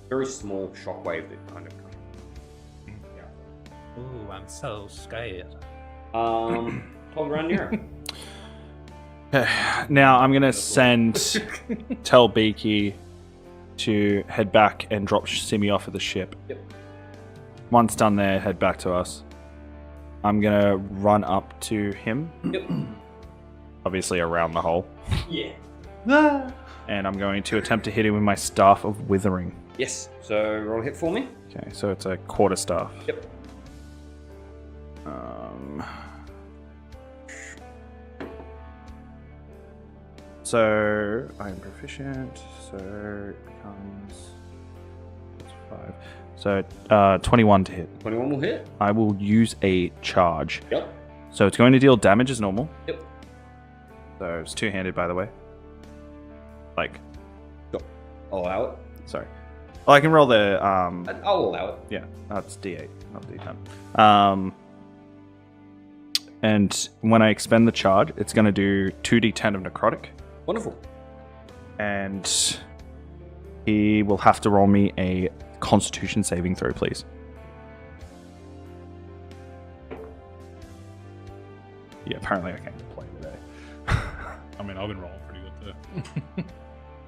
very small shockwave that kind of comes. Yeah. Ooh, I'm so scared. Hold around here. Now I'm gonna tell Beaky to head back and drop Simi off at the ship. Yep. Once done there, head back to us. I'm gonna run up to him. Yep. Obviously around the hole. Yeah. And I'm going to attempt to hit him with my Staff of Withering. Yes. So roll a hit for me. Okay, so it's a quarter staff. Yep. So I'm proficient, so it becomes 5. So 21 to hit. 21 will hit. I will use a charge. Yep. So it's going to deal damage as normal. Yep. So it's two-handed, by the way. Like, I'll allow it. sorry. Oh, I can roll the I'll allow it. yeah, that's D8, not D10. And when I expend the charge, it's going to do 2d10 of necrotic. Wonderful. And he will have to roll me a Constitution saving throw, please. Yeah, apparently I can't play today. I mean, I've been rolling pretty good too.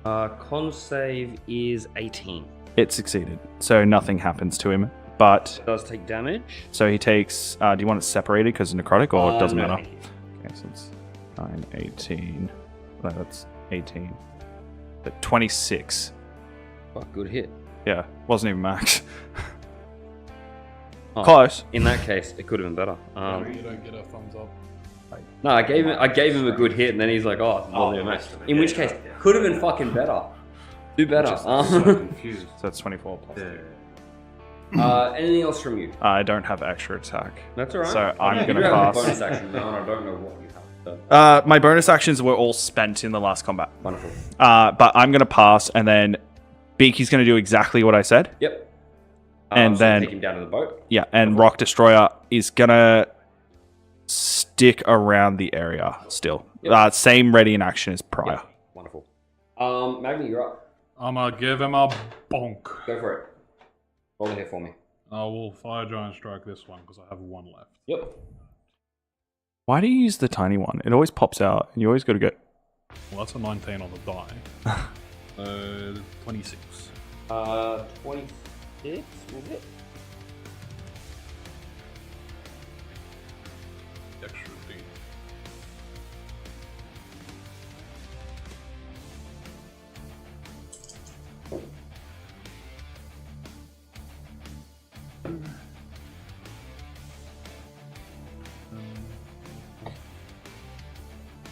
Con save is 18. It succeeded, so nothing happens to him. But It does take damage. so he takes. Do you want it separated because of necrotic, or it doesn't no, matter? thank you. Okay, so it's 9, 18. No, that's 18. But 26. Fuck, good hit. Yeah, wasn't even max. Oh, Close. In that case, it could have been better. You don't get a thumbs up. No, I gave him a good hit, and then he's like, "Oh, it wasn't even max." In which case, could have been fucking better. Do better. Confused. So that's 24 plus. Anything else from you? I don't have extra attack. That's alright. So I'm You gonna have a pass. bonus action now, and I don't know what you have. So. My bonus actions were all spent in the last combat. Wonderful. But I'm gonna pass, and then Beaky's gonna do exactly what I said. Yep. And so then- take him down to the boat. Yeah, and Rock Destroyer is gonna stick around the area still. Yep. Same ready in action as prior. Yep. Wonderful. Magni, you're up. I'm gonna give him a bonk. Go for it. Roll a hit for me. I will fire giant strike this one because I have 1 left. Yep. Why do you use the tiny one? It always pops out, and you always got to go. Well, that's a 19 on the die. 26. 26 will hit. Extra D.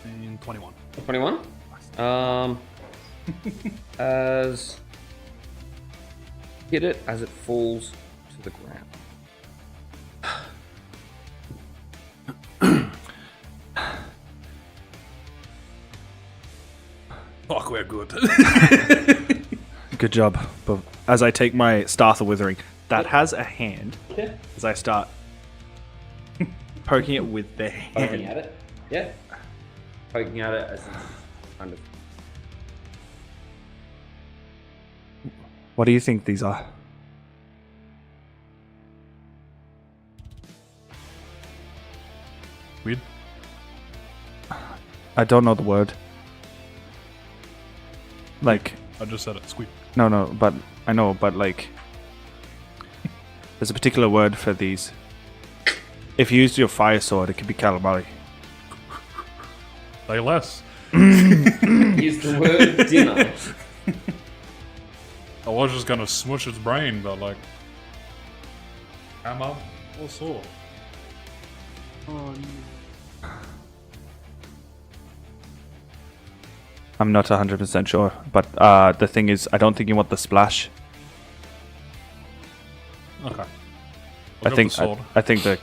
And 21. 21. As hit it as it falls to the ground. Fuck, we're good. Good job. But as I take my Staff of Withering, that has a hand. Yeah. As I start poking it with the hand. Poking at it. Yeah. Poking at it as it's kind of. What do you think these are? Weird. I don't know the word. Like, I just said it. Squeak. no, but I know, but like, there's a particular word for these. If you use your fire sword, it could be calamari. Say less. Use the word dinner. I was just gonna smush its brain, but like, hammer or sword. I'm not 100% sure, but the thing is, I don't think you want the splash. Okay. I think the sword. I think the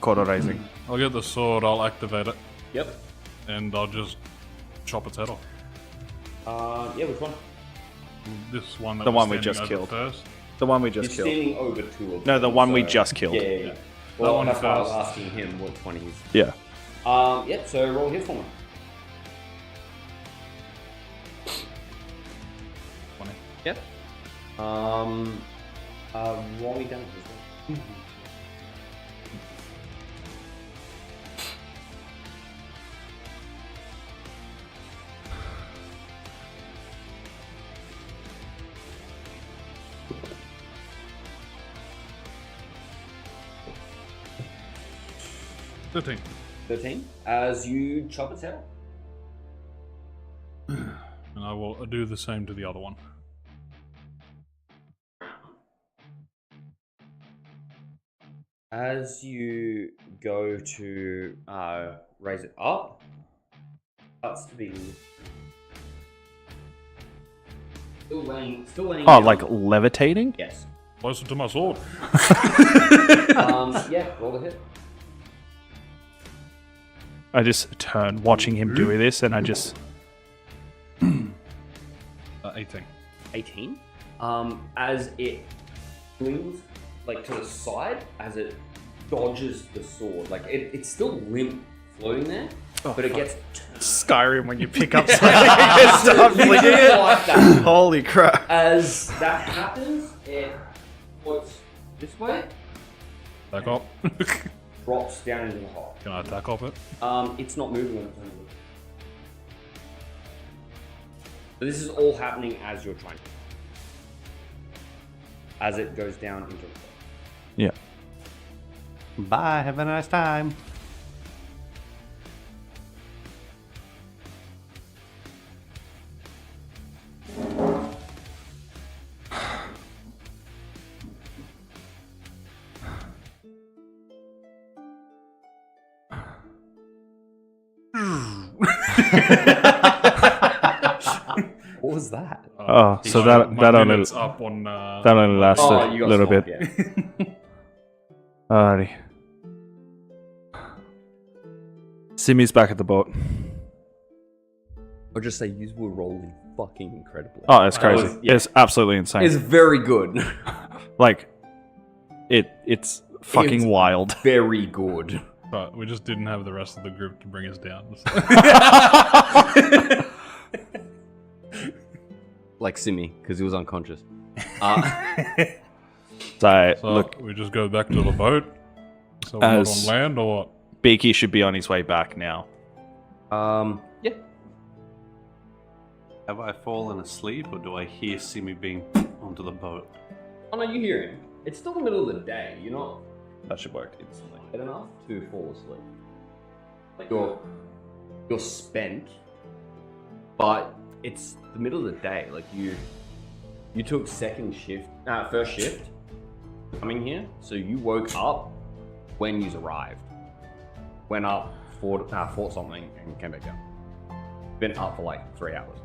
cauterizing. I'll get the sword. I'll activate it, Yep. and I'll just chop its head off. Yeah, which one? This one. That The was one we standing just over killed. First. The one we just You're killed. standing over two of them. No, the one we so- just killed. Yeah. Well, one that's why I was first. asking him which one he's. Yeah. Yep, so roll hit for me. 20. Yep. Roll me damage as well. The team. 13. As you chop its head off. And I will do the same to the other one. As you go to raise it up, starts to be still laying Oh, down. like levitating? Yes. Closer to my sword. Yeah, roll the hit. I just turn watching him do this, and I just 18. 18. As it flings like to the side, as it dodges the sword, like it's still limp floating there, but it gets Skyrim when you pick up something and start flinging it. like that. Holy crap! As that happens, it floats this way, Back up. drops down into the hole. Can I attack off it? It's not moving on its own. So this is all happening as you're trying to. As it goes down into the hole. Yeah. Bye, have a nice time. What was that? Oh, so that my only limit's up on. that only lasted Oh, you a got little stopped, bit. yeah. Alrighty. Simmy's back at the boat. I'll just say you were rolling fucking incredibly. Oh, it's crazy. was- yeah. It's absolutely insane. It's very good. Like, it's fucking It's- wild. Very good. But we just didn't have the rest of the group to bring us down. Like Simi, because he was unconscious. So, So look, we just go back to the boat. So we're not As- on land or what? Beaky should be on his way back now. Yeah. Have I fallen asleep, or do I hear Simi being onto the boat? Oh no, you hear him. It's still the middle of the day. You're not That should work instantly. good enough to fall asleep. Like you're spent, but it's the middle of the day. Like you took first shift coming here, so you woke up when you arrived. Went up, fought something, and came back down. Been up for like 3 hours.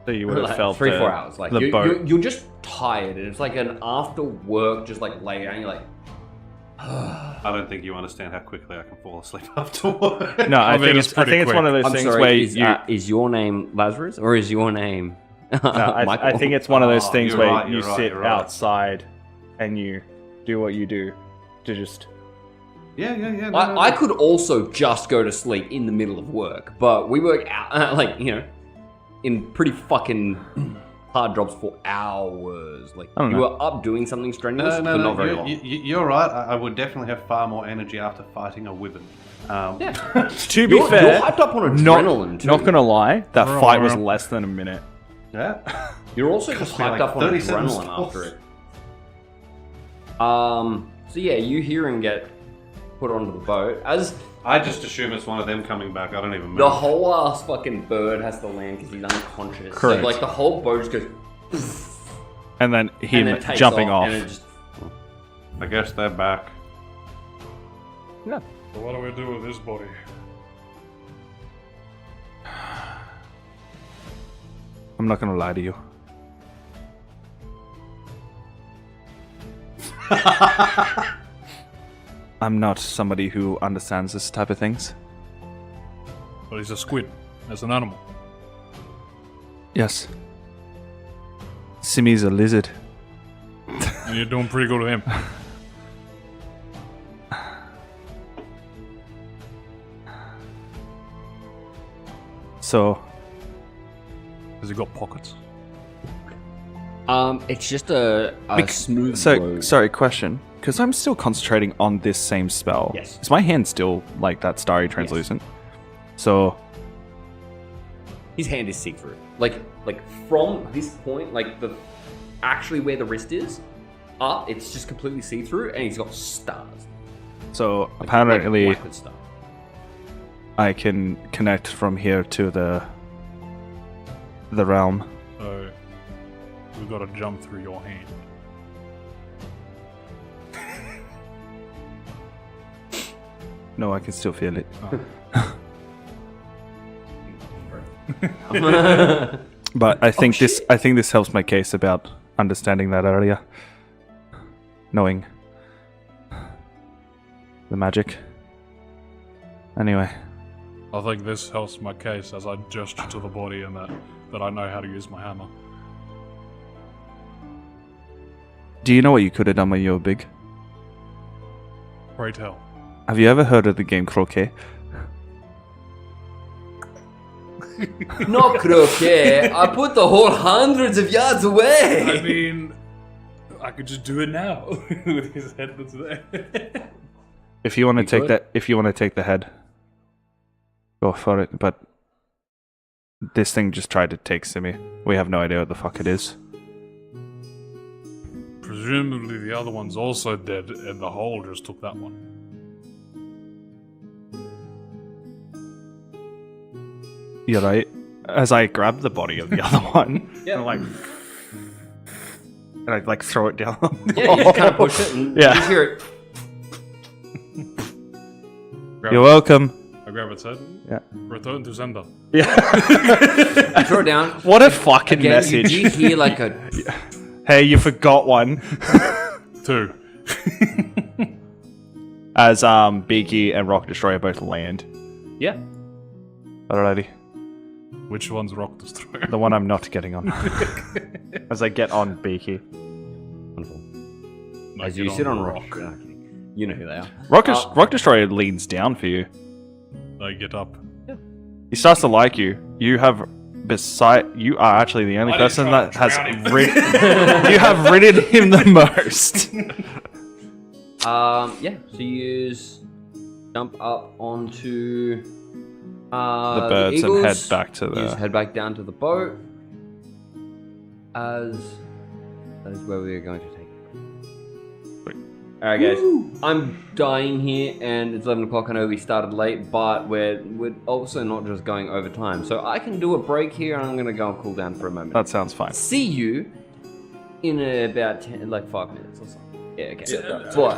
So you would have Like, felt 3-4 hours. Like the boat. you're just tired, and it's like an after work, just like lay down. You're like, I don't think you understand how quickly I can fall asleep after work. No, I mean, think it's it's pretty one of those I'm things sorry, where is your name Lazarus or is your name Michael? I think it's one of those things you're where right, you you're right, sit you're right. outside and you do what you do to just. Yeah. No, I could also just go to sleep in the middle of work, but we work out, like, you know, in pretty fucking hard jobs for hours. Like, I don't you know. were up doing something strenuous, but not very long. You're right. I would definitely have far more energy after fighting a wyvern. To be You're fair, hyped up on not, adrenaline, too. not gonna lie, that Adrenaline. fight was less than a minute. Yeah. You're also just me hyped like up on 37 adrenaline spells. after it. So yeah, you hear him get put onto the boat. As I just assume it's one of them coming back. I don't even move. the whole ass fucking bird has to land because he's unconscious. Correct. So, like, the whole boat just goes... And then him and it takes jumping off. And it just... I guess they're back. So what do we do with this body? I'm not gonna lie to you. I'm not somebody who understands this type of things. But he's a squid. As an animal. Yes. Simi's a lizard. And you're doing pretty good with him. So, Has he got pockets? It's just a smooth so road. sorry, question. Because I'm still concentrating on this same spell. Yes. Is my hand still like that starry translucent? So, His hand is see-through. Like from this point, like actually where the wrist is, up, it's just completely see-through, and he's got stars. so Like, apparently like liquid stars. I can connect from here to the realm. So we've got to jump through your hand. No, I can still feel it. But I think this helps my case about understanding that area. Knowing the magic. Anyway. I think this helps my case as I gesture to the body and that I know how to use my hammer. Do you know what you could have done when you were big? Pray tell. Have you ever heard of the game croquet? Not croquet. I put the whole hundreds of yards away. I mean, I could just do it now with his head that's there. If you want to You take could. that, if you want to take the head, go for it. But this thing just tried to take Simi. We have no idea what the fuck it is. Presumably the other one's also dead, and the hole just took that one. You're right. As I grab the body of the other one, Yeah. and I like throw it down. Yeah, you just kind of push it and Yeah. you just hear it. You're welcome. I grab its head. Yeah. Return to sender. You throw it down. What a fucking Again, message. You do hear like a... Hey, you forgot one. 2. As Beaky and Rock Destroyer both land. Yeah. Alrighty. Which one's Rock Destroyer? The one I'm not getting on. As I get on Beaky. Wonderful. No, As get you sit on Rock. rock. No, I'm kidding. You know who they are. Rock Destroyer leans down for you. I get up. He starts to like you. You are actually the only I didn't person try that to has drown him. you have ridden him the most. Yeah, so you jump up onto The birds and head eagles. back to You just the. head back down to the boat. As that is where we are going to take it. Alright guys, I'm dying here and it's 11 o'clock. I know we started late, but we're also not just going over time. So I can do a break here and I'm going to go and cool down for a moment. That sounds fine. See you in about 5 minutes or something. Yeah, okay. What?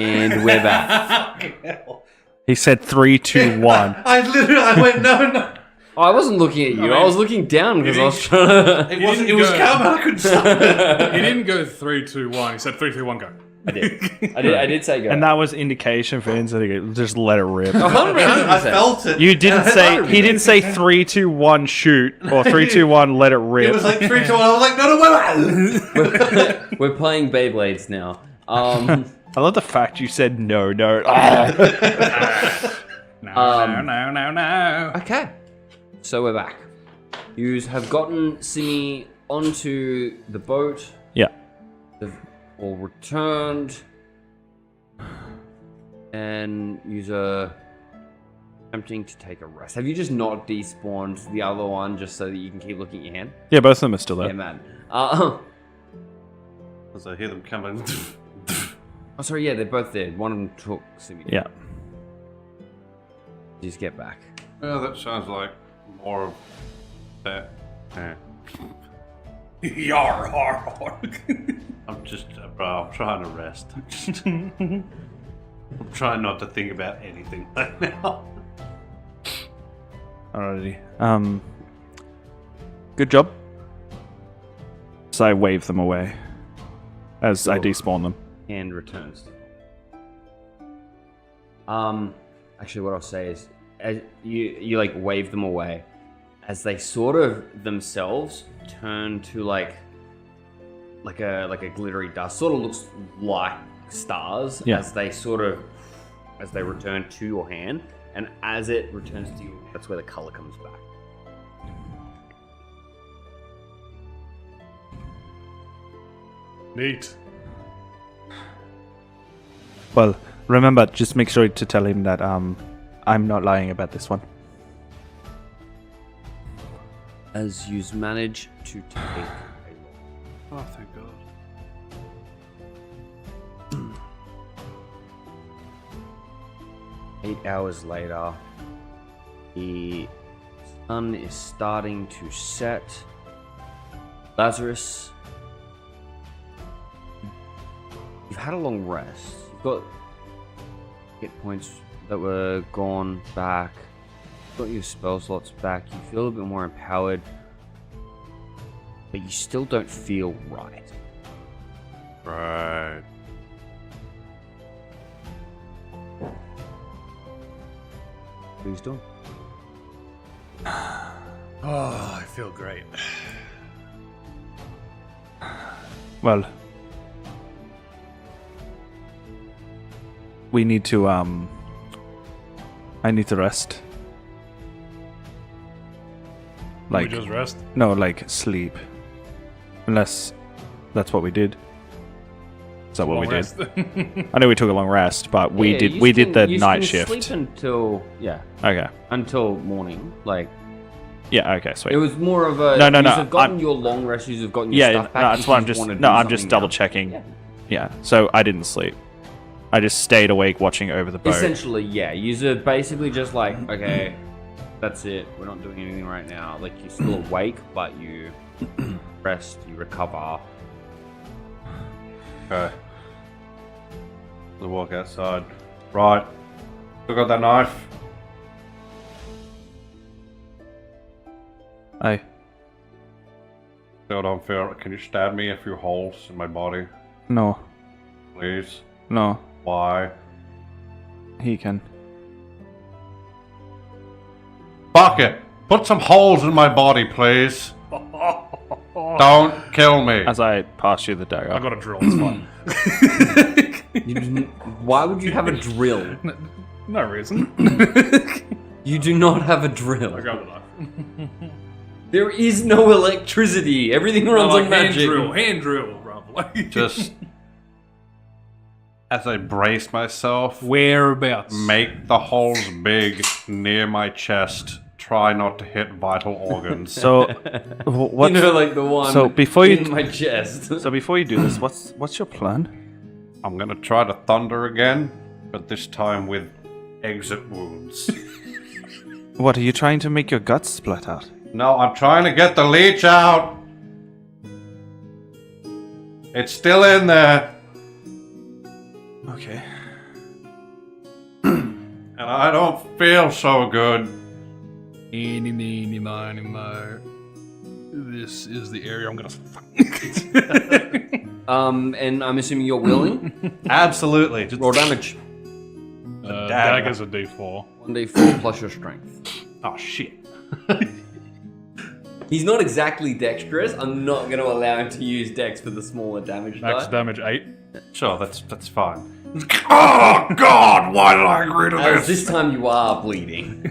And we're back. Fucking hell. He said 3, 2, 1. I went, no. Oh, I wasn't looking at you. I was looking down because I was trying to... It was coming, I couldn't stop it. He didn't go 3, 2, 1. He said 3, 2, 1, go. I did say go. And that was indication for him to just let it rip. 100%. I felt it. You didn't say, he didn't say 3, 2, 1, shoot, or 3, 2, 1, let it rip. It was like 3, 2, 1. I was like, no. We're playing Beyblades now. I love the fact you said no. No. Okay. So we're back. You have gotten Simi onto the boat. Yeah. They've all returned. And you're attempting to take a rest. Have you just not despawned the other one just so that you can keep looking at your hand? Yeah, both of them are still there. Yeah, man. As I hear them coming. Oh, sorry, yeah, they're both there. One of them took Simi. Yeah. Just get back. Well, that sounds like more of that. Yar, har. I'm just, bro, I'm trying to rest. I'm trying not to think about anything right now. Alrighty. Good job. So I wave them away as I despawn them. And returns. Actually, what I'll say is, as you like wave them away, as they sort of themselves turn to like a glittery dust. Sort of looks like stars. Yeah. As they return to your hand, and as it returns to you, that's where the color comes back. Neat. Well, remember, just make sure to tell him that I'm not lying about this one. As you manage to take a Oh, thank God. roll. 8 hours later, the sun is starting to set. Lazarus, you've had a long rest. You've got hit points that were gone back. You've got your spell slots back. You feel a little bit more empowered, but you still don't feel right. Right. What are you doing? Oh, I feel great. Well, we need to, I need to rest. Like, we just rest. no, like sleep. Unless that's what we did. Is that what we did? did? I know we took a long rest, but we Yeah, did you we did can- the you night can shift. Sleep until Okay. until morning. Like Yeah, okay, sweet. it was more of a No, no, no, You've gotten I'm- your long rest. You've gotten your Yeah, stuff no, back. that's you what I'm just just wanna no, do I'm just something double now. checking. Yeah. Yeah. So I didn't sleep. I just stayed awake watching over the boat. Essentially, yeah. You're basically just like, okay, that's it. We're not doing anything right now. Like you're still awake, but you rest, you recover. Okay. We'll walk outside. Right. Still got that knife? Aye. Still don't feel it. Can you stab me a few holes in my body, No. please? No. Why? He can. Fuck it! Put some holes in my body, please. Don't kill me. As I pass you the dagger. I got a drill. It's fine. Why would you have a drill? No reason. You do not have a drill. I got the knife. There is no electricity. Everything runs on magic. Hand drill, probably. Just as I brace myself, Whereabouts? make the holes big near my chest. Try not to hit vital organs. So, what? You know, like the one So before you- in my chest. So before you do this, what's your plan? I'm gonna try to thunder again, but this time with exit wounds. What are you trying to make your guts split out? No, I'm trying to get the leech out. It's still in there. Okay. And I don't feel so good. Eeny, meeny, miny, mo. This is the area I'm gonna. And I'm assuming you're willing. Absolutely. Just Roll damage. Dagger's a D4. 1d4 plus your strength. Oh, shit. He's not exactly dexterous. I'm not going to allow him to use dex for the smaller damage Max die. damage 8. Sure, that's fine. Oh, God, why did I agree to As this? this time you are bleeding.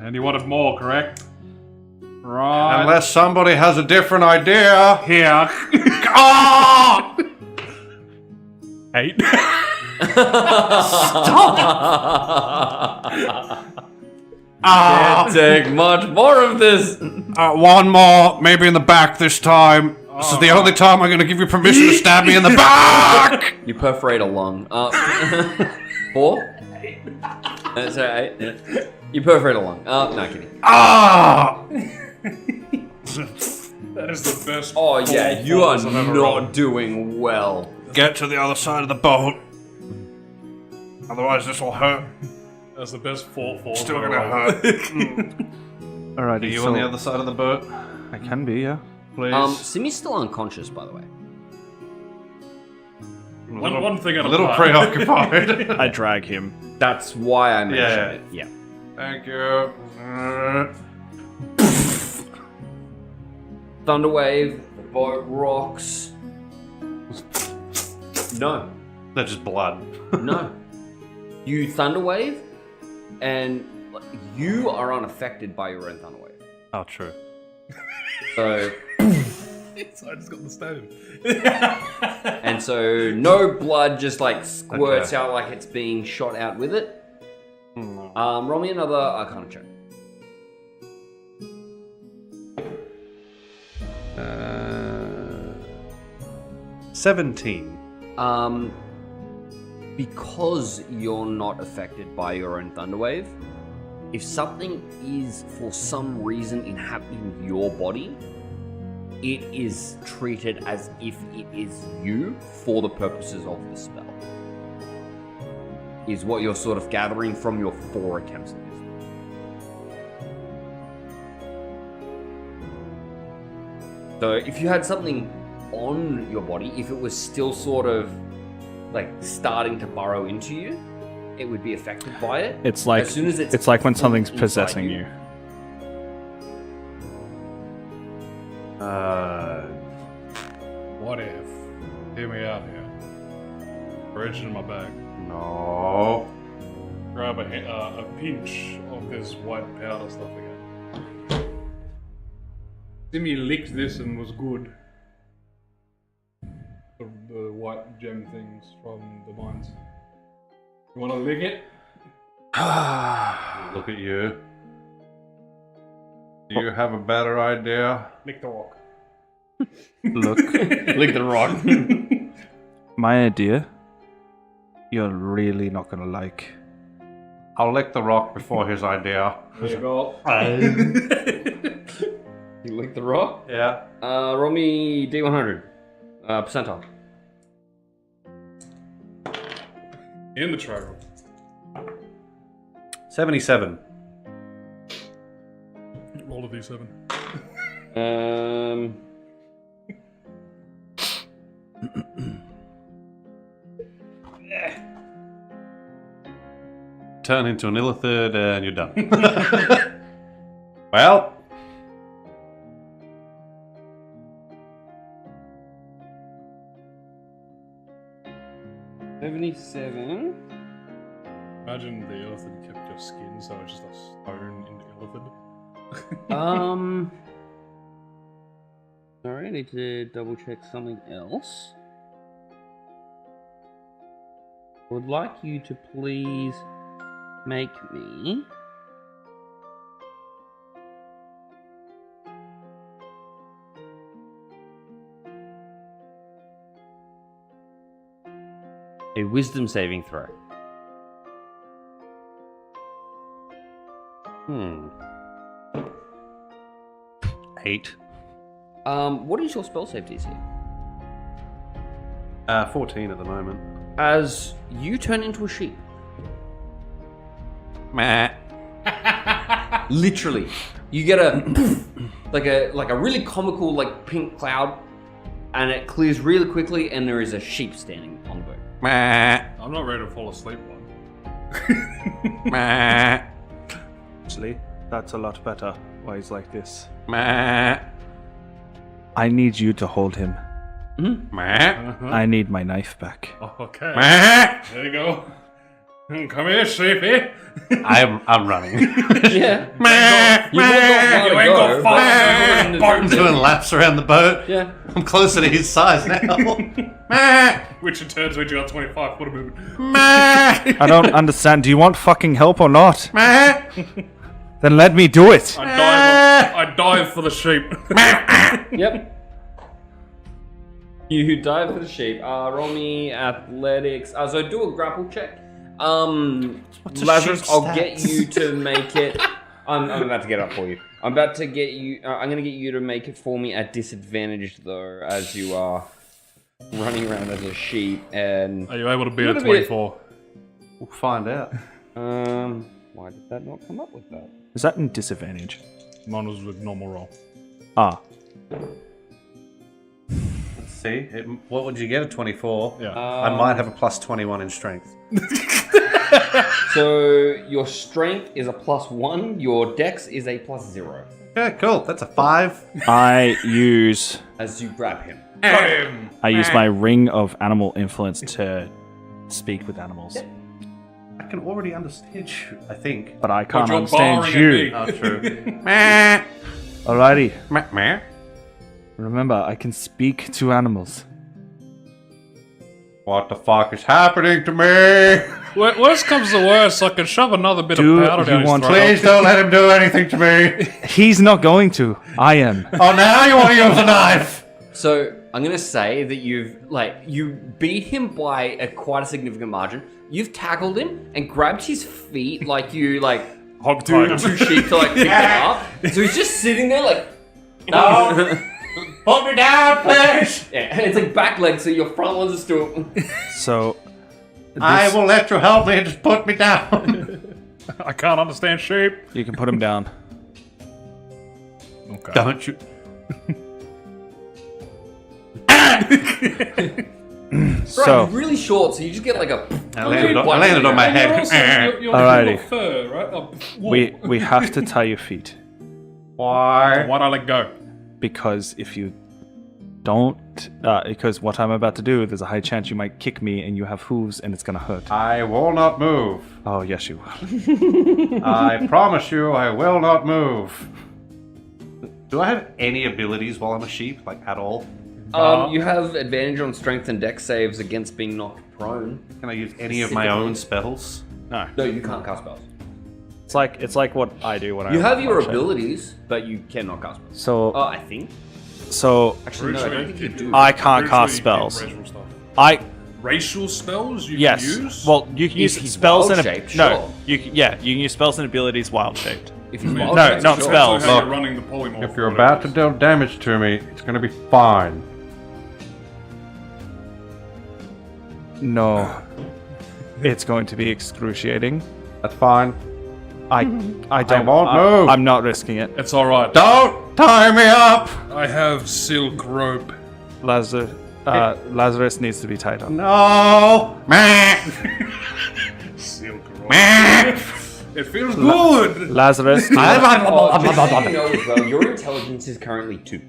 And you wanted more, correct? Right. Unless somebody has a different idea. Here. Oh! 8. Can't take much more of this. One more, maybe in the back this time. This is the only time I'm going to give you permission to stab me in the back! You perforate a lung. 4? That's alright. Yeah. You perforate a lung. No, kidding. Ah! That is the best. Oh yeah, you are performance I've ever not rolled. doing well. Get to the other side of the boat. Otherwise, this will hurt. That's the best 4-4. Still I've gonna ever rolled. hurt. Alrighty, Are you so on the other side of the boat? I can be, yeah. Please. Simi's still unconscious, by the way. One thing at a little time. preoccupied. I drag him. That's why I mentioned Yeah. it. Yeah. Thank you. Thunderwave, the boat rocks. No. That's just blood. No. You thunderwave, and you are unaffected by your own thunderwave. Oh, true. So, So I just got the stone. and so no blood just like squirts Okay. out like it's being shot out with it. No. Roll me another Arcana check. 17. Because you're not affected by your own thunderwave, if something is for some reason inhabiting your body, it is treated as if it is you for the purposes of the spell. Is what you're sort of gathering from your 4 attempts at this. So if you had something on your body, if it was still sort of like starting to burrow into you, it would be affected by it. It's like as soon as it's like when something's inside possessing you. What if? Hear me out here. Reach in my bag. No. Grab a pinch of this white powder stuff again. Timmy licked this and was good. The white gem things from the mines. You want to lick it? Look at you. Do you have a better idea? Lick the rock. Look, lick the rock. my idea, you're really not gonna like. I'll lick the rock before his idea. There you go. You lick the rock? Yeah. Roll me D100. Percentile. In the tray room. 77. Roll a d7. Turn into an illithid and you're done. Well. $77. Imagine the elephant kept your skin, so it's just a stone in the elephant. Sorry, I need to double check something else. I would like you to please make me a wisdom saving throw. 8. What is your spell save DC? 14 at the moment. As you turn into a sheep, Literally, you get a like a really comical like pink cloud, and it clears really quickly, and there is a sheep standing on the boat. I'm not ready to fall asleep, one. Actually, that's a lot better. Why he's like this. I need you to hold him. I need my knife back. Okay. There you go. Come here, sheepy. I'm running. Yeah. You ain't got far to go. I'm doing laps around the boat. Yeah. I'm closer to his size now. Which in turns when you got 25 foot of movement. I don't understand. Do you want fucking help or not? Then let me do it. I dive for the sheep. Yep. You dive for the sheep. Roll me athletics. So do a grapple check. Lazarus, sheep's I'll stats? get you to make it. I'm about to get up for you. I'm about to get you. I'm going to get you to make it for me at disadvantage, though, as you are running around as a sheep. And Are you able to beat a What a bit. 24? We'll find out. why did that not come up with that? Is that in disadvantage? Mine was with normal roll. Ah. Let's see. What would you get at 24? Yeah. I might have a plus 21 in strength. So your strength is a +1. Your dex is a +0. Yeah, cool. That's a 5. I use As you grab him. Got him! my ring of animal influence to speak with animals. I can already understand you, I think. But I can't you're understand barring you. at me. Oh, true. Alrighty. Meh. Remember, I can speak to animals. What the fuck is happening to me? Worst comes to worst, I can shove another bit Do of powder you down his want- throat. Please don't let him do anything to me. He's not going to. I am. Oh, now you want to use a knife? So I'm gonna say that you beat him by quite a significant margin. You've tackled him and grabbed his feet like you Hog do tied to him. sheep to pick him up. So he's just sitting there like No. Put me down, please. yeah, and it's like back legs, so your front ones are still. So, I will let you help me. Just put me down. I can't understand sheep. you can put him down. Okay. Don't you? So, Right, he's really short, so you just get like a. I landed on my And you're head. also, you're Alrighty. got fur, right? we have to tie your feet. Why? Why'd I let go? Because if you don't, because what I'm about to do, there's a high chance you might kick me and you have hooves and it's gonna hurt. I will not move. Oh, yes, you will. I promise you, I will not move. Do I have any abilities while I'm a sheep, like at all? You have advantage on strength and dex saves against being knocked prone. Can I use any of my own spells? No. No, you can't cast spells. It's like what I do when I You have your watch it. abilities, but you cannot cast spells. So, I think. so Actually, no, I don't think you do. I can't Originally, cast you can spells. racial stuff. Racial spells you Yes. can use? Well, you can If use he's spells and wild-shaped, no. sure. You can use spells and abilities wild shaped. If he's No, wild no, shaped, not sure. spells. That's how Look, you're running the polymorph. If you're about to deal damage to me, it's gonna be fine. No, it's going to be excruciating. That's fine. I don't. won't move. I'm not risking it. It's alright. Don't tie me up! I have silk rope. Lazarus needs to be tied up. No! Meh. Silk rope. It feels good! Lazarus, Just so you know as well, your intelligence is currently 2.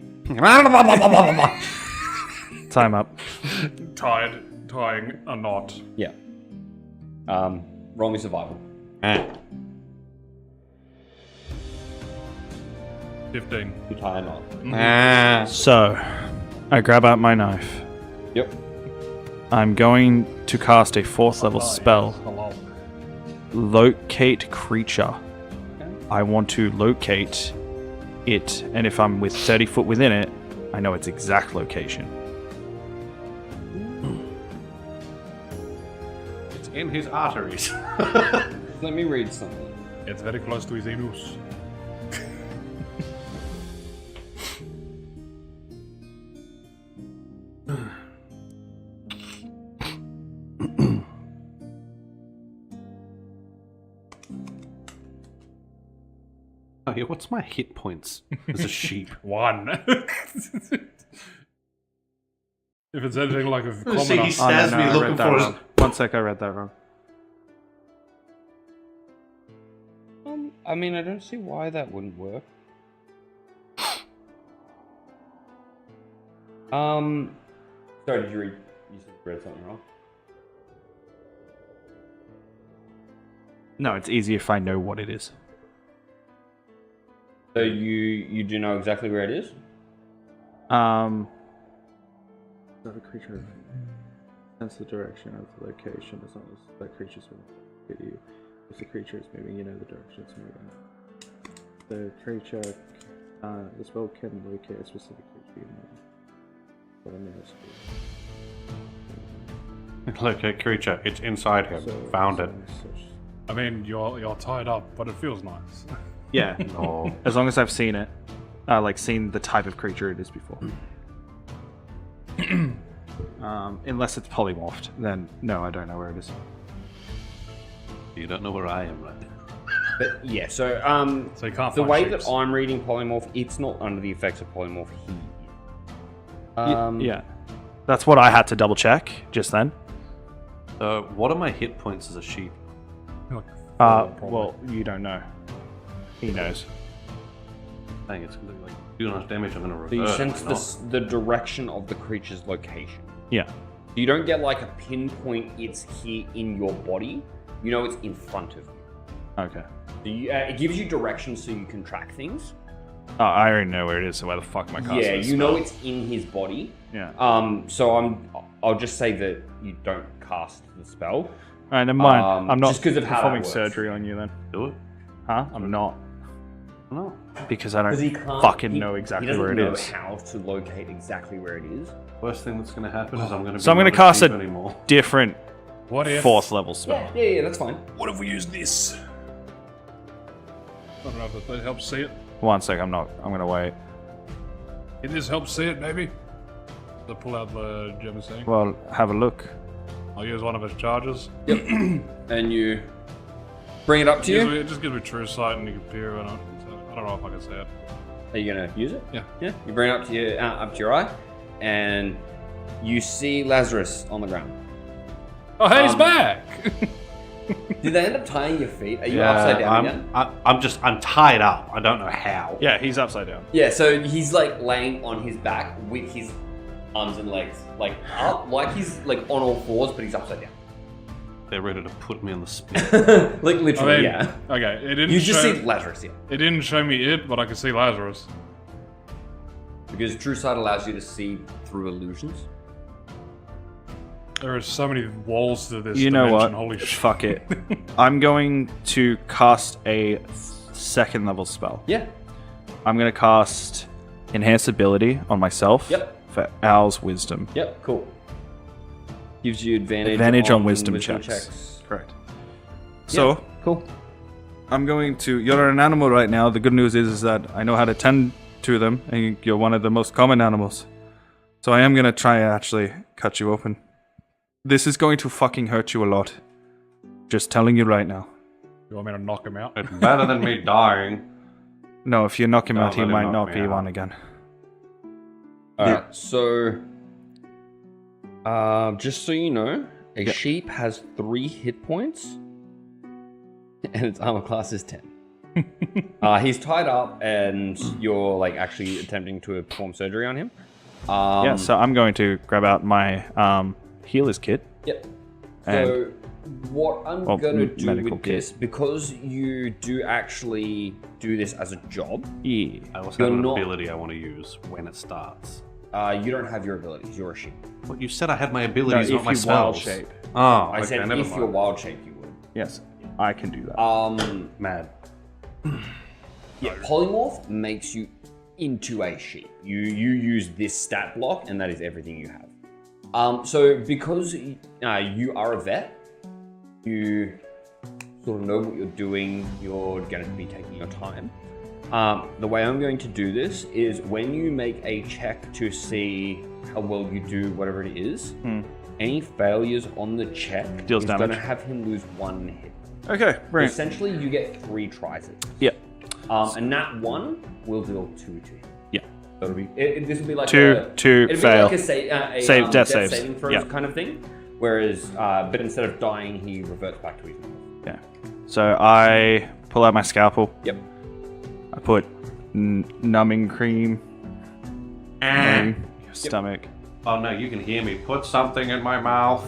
time up. Tying a knot. Yeah. Roll me survival. 15. You tie a knot. So, I grab out my knife. Yep. I'm going to cast a 4th level spell. Hello. Locate creature. I want to locate it, and if I'm with 30 foot within it, I know its exact location. It's in his arteries. Let me read something. It's very close to his anus. here. What's my hit points as a sheep? 1. If it's anything like a See, commoner. he stares me I looking read that for his. wrong. One sec, I read that wrong. I mean, I don't see why that wouldn't work. Sorry, did you read? You said you read something wrong. No, it's easier if I know what it is. So you do know exactly where it is? So the creature sense the direction of the location as long as that creature's moving to you. If the creature is moving, you know the direction it's moving. The creature, the spell can locate a specific creature you know. But I know Locate creature. It's inside him. so, Found it. I mean, you're tied up, but it feels nice. Yeah, No. as long as I've seen it, like seen the type of creature it is before. Unless it's polymorphed, then no, I don't know where it is. You don't know where I am right now. But yeah, so So you can't the find way shapes. that I'm reading polymorph, it's not under the effects of polymorph. Yeah, that's what I had to double check just then. What are my hit points as a sheep? Like 4, probably. Well, you don't know. He knows. Dang, it's gonna like do enough damage. I'm gonna So you reverse. sense the direction of the creature's location. Yeah. You don't get like a pinpoint. It's here in your body. You know it's in front of you. Okay. So it gives you direction so you can track things. Oh, I already know where it is. So why the fuck am I casting? Yeah, this you know spell? it's in his body. Yeah. So I'll just say that you don't cast the spell. All right, never mind. I'm not just 'cause of how that performing works. surgery on you then. Do it. Huh? I'm not. No. Because I don't Because he can't fucking know exactly he where it doesn't is. know how to locate exactly where it is. Worst thing that's gonna happen is I'm gonna. So I'm going gonna to cast a anymore. different What if? 4th level spell. Yeah, that's fine. What if we use this? I don't know if that helps see it. One sec, I'm gonna wait. Can this help see it, maybe? To pull out the gem thing. Well, have a look. I'll use one of his charges. And you bring it up to you. It just gives me true sight and you can peer in it. So I don't know if I can see it. Are you gonna use it? Yeah. Yeah. You bring it up to your eye, and you see Lazarus on the ground. Oh, hey, he's Um, back! Did they end up tying your feet? Are you upside down again? I'm tied up. I don't know how. Yeah, he's upside down. Yeah. So he's like laying on his back with his arms and legs like up, like he's like on all fours, but he's upside down. They're ready to put me on the spit. Like literally, I mean, yeah. Okay, it didn't You just show, see Lazarus, yeah. it didn't show me it, but I could see Lazarus. Because True Sight allows you to see through illusions. There are so many walls to this You know dimension, what? holy shit. Fuck it. I'm going to cast a 2nd level spell. Yeah. I'm going to cast Enhance Ability on myself. Yep. For Owl's Wisdom. Yep. Cool. Gives you Advantage on wisdom checks. Correct. So, Cool. I'm going to... You're an animal right now. The good news is that I know how to tend to them, and you're one of the most common animals. So I am going to try and actually cut you open. This is going to fucking hurt you a lot. Just telling you right now. You want me to knock him out? It's better than me dying. No, if you knock him Don't out, he let him might knock not me be out. one again. Alright, so just so you know, a sheep has 3 hit points and its armor class is 10. He's tied up and you're like actually attempting to perform surgery on him. Yeah, so I'm going to grab out my healer's kit. Yep. And- So what I'm Well, gonna do medical with kit. this, because you do actually do this as a job, Yeah. I also You're have an not- ability I want to use when it starts. you don't have your abilities. You're a sheep. What you said I had my abilities, No, not if my you wild spells. shape. Oh, I okay, said never if mind. you're wild shape, you would. Yes, I can do that. Mad. Yeah, polymorph makes you into a sheep. You use this stat block, and that is everything you have. So because you are a vet, you sort of know what you're doing. You're going to be taking your time. The way I'm going to do this is when you make a check to see how well you do whatever it is, any failures on the check Deals is going to damage. have him lose 1 hit. Okay, brilliant. Essentially, you get 3 tries at it. Yeah. And that one will deal 2 to him. Yeah. So it'll be, this will be like Two it'll fail. Be like Save, death death saves. saving throws Yeah. kind of thing. Whereas, but instead of dying, he reverts back to his normal. Yeah. So I pull out my scalpel. Yep. I put numbing cream in your stomach. Oh no, you can hear me. Put something in my mouth.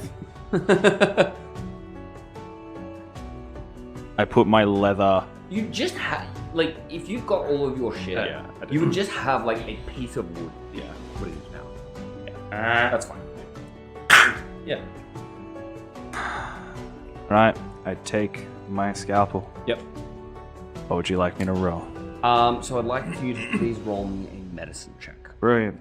I put my leather. You just have, like, if you've got all of your shit, Yeah, I do. you would just have, like, a piece of wood. Yeah. Put it in his mouth. Yeah. That's fine. Yeah. Right. I take my scalpel. Yep. What would you like me to roll? So I'd like you to please roll me a medicine check. Brilliant.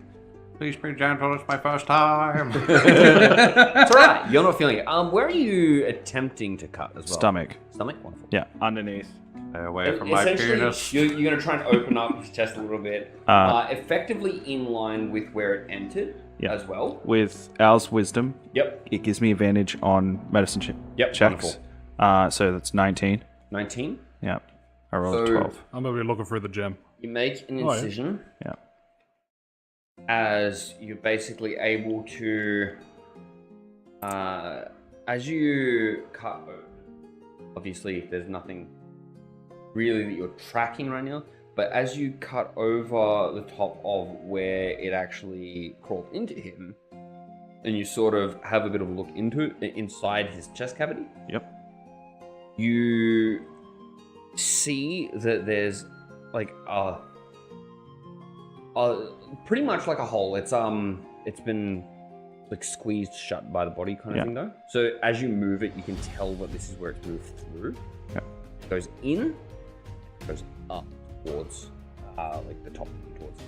Please be gentle. It's my first time. It's alright, you're not feeling it. Where are you attempting to cut as well? Stomach. Stomach? Wonderful. Yeah. Underneath. Stay away from my Essentially, penis. you're going to try and open up his chest a little bit. Effectively in line with where it entered as well. With Al's wisdom, Yep. it gives me advantage on medicine checks. Wonderful. So that's 19. 19. Yeah. I rolled So- 12. I'm gonna be looking for the gem. You make an Oh, yeah. incision. Yeah. As you're basically able to, as you cut open, obviously there's nothing really that you're tracking right now, but as you cut over the top of where it actually crawled into him, and you sort of have a bit of a look into it, inside his chest cavity, Yep. you see that there's like pretty much like a hole. It's been like squeezed shut by the body kind of thing though. So as you move it, you can tell that this is where it's moved through. Yeah. It goes in, goes up towards like the top towards.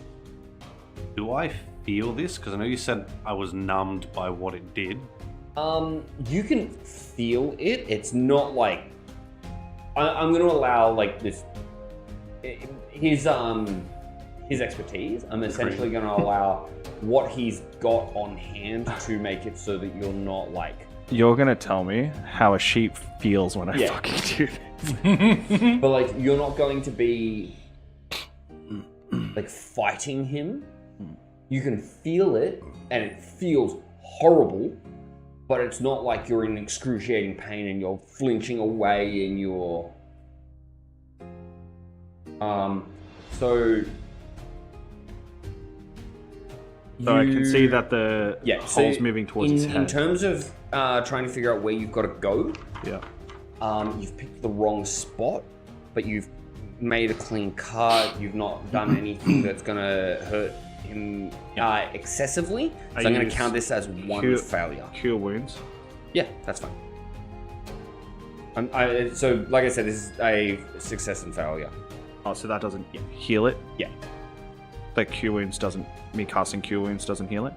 Do I feel this? Because I know you said I was numbed by what it did. You can feel it. It's not like I'm going to allow like this. His expertise. I'm essentially going to allow what he's got on hand to make it so that you're not like. You're going to tell me how a sheep feels when I fucking do this. But like you're not going to be like fighting him. You can feel it, and it feels horrible. But it's not like you're in excruciating pain and you're flinching away and you're... So I can see that the hole's so moving towards his head. In terms of trying to figure out where you've got to go, you've picked the wrong spot, but you've made a clean cut. You've not done anything that's going to hurt him excessively. So I'm going to count this as one failure. Cure wounds. Yeah, that's fine. So, like I said, this is a success and failure. Oh, so that doesn't heal it? Yeah. Like cure wounds doesn't... Me casting cure wounds doesn't heal it?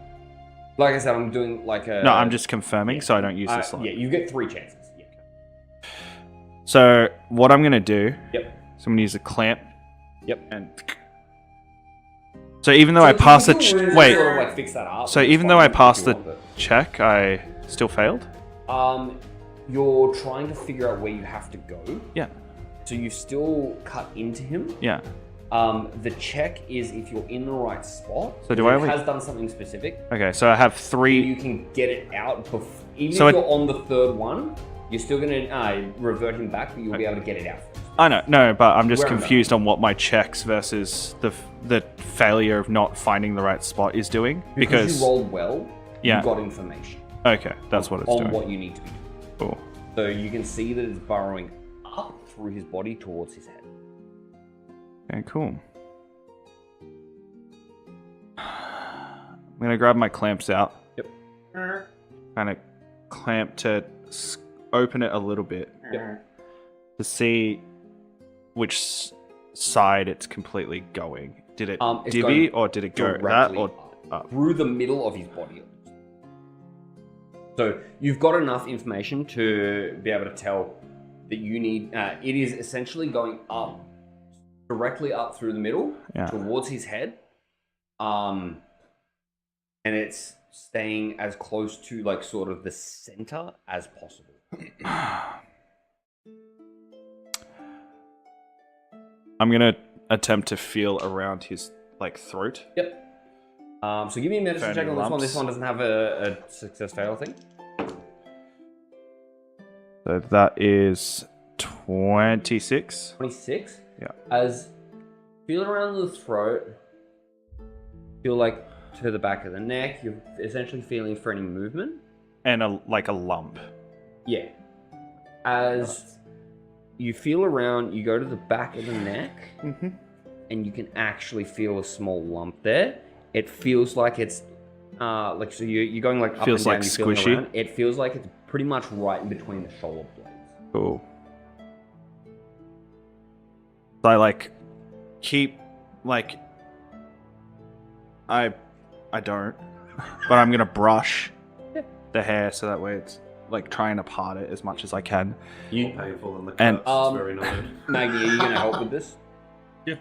Like I said, I'm doing like a... No, I'm just confirming so I don't use this slot. Yeah, you get 3 chances. Yeah. So, what I'm going to do... Yep. So I'm going to use a clamp. Yep. And... So even though I passed the... Wait. Sort of like fix that up. So even though I passed the check, I still failed? You're trying to figure out where you have to go. Yeah. So you've still cut into him. Yeah. The check is if you're in the right spot. So do I only... It has done something specific. Okay, so I have 3... You can get it out before... Even so if you're on the 3rd one, you're still going to revert him back, but you'll be able to get it out first. I know, no, but I'm just confused on what my checks versus the failure of not finding the right spot is doing. Because you rolled well, you got information. Okay, that's what it's doing. On what you need to be doing. Cool. So you can see that it's burrowing up through his body towards his head. Okay, cool. I'm going to grab my clamps out. Yep. Kind of clamp to open it a little bit. Yep. To see which side it's completely going. Did it divvy or did it go that or up? Through the middle of his body. So you've got enough information to be able to tell that you need... it is essentially going up, directly up through the middle towards his head. And it's staying as close to like sort of the center as possible. I'm gonna attempt to feel around his throat. Yep. So give me a medicine Any check on this one. lumps? This one doesn't have a success fail thing. So that is 26. 26. Yeah. As feel around the throat, feel like to the back of the neck. You're essentially feeling for any movement. And a lump. Yeah. As you feel around, you go to the back of the neck, and you can actually feel a small lump there. It feels like it's so you're going up Feels and down. like you're feeling squishy. around. It feels like it's pretty much right in between the shoulder blades. Cool. So I keep I don't, but I'm gonna brush the hair so that way it's trying to part it as much as I can. More painful than the And- cuts. It's very noted. Maggie, are you going to help with this? Yeah.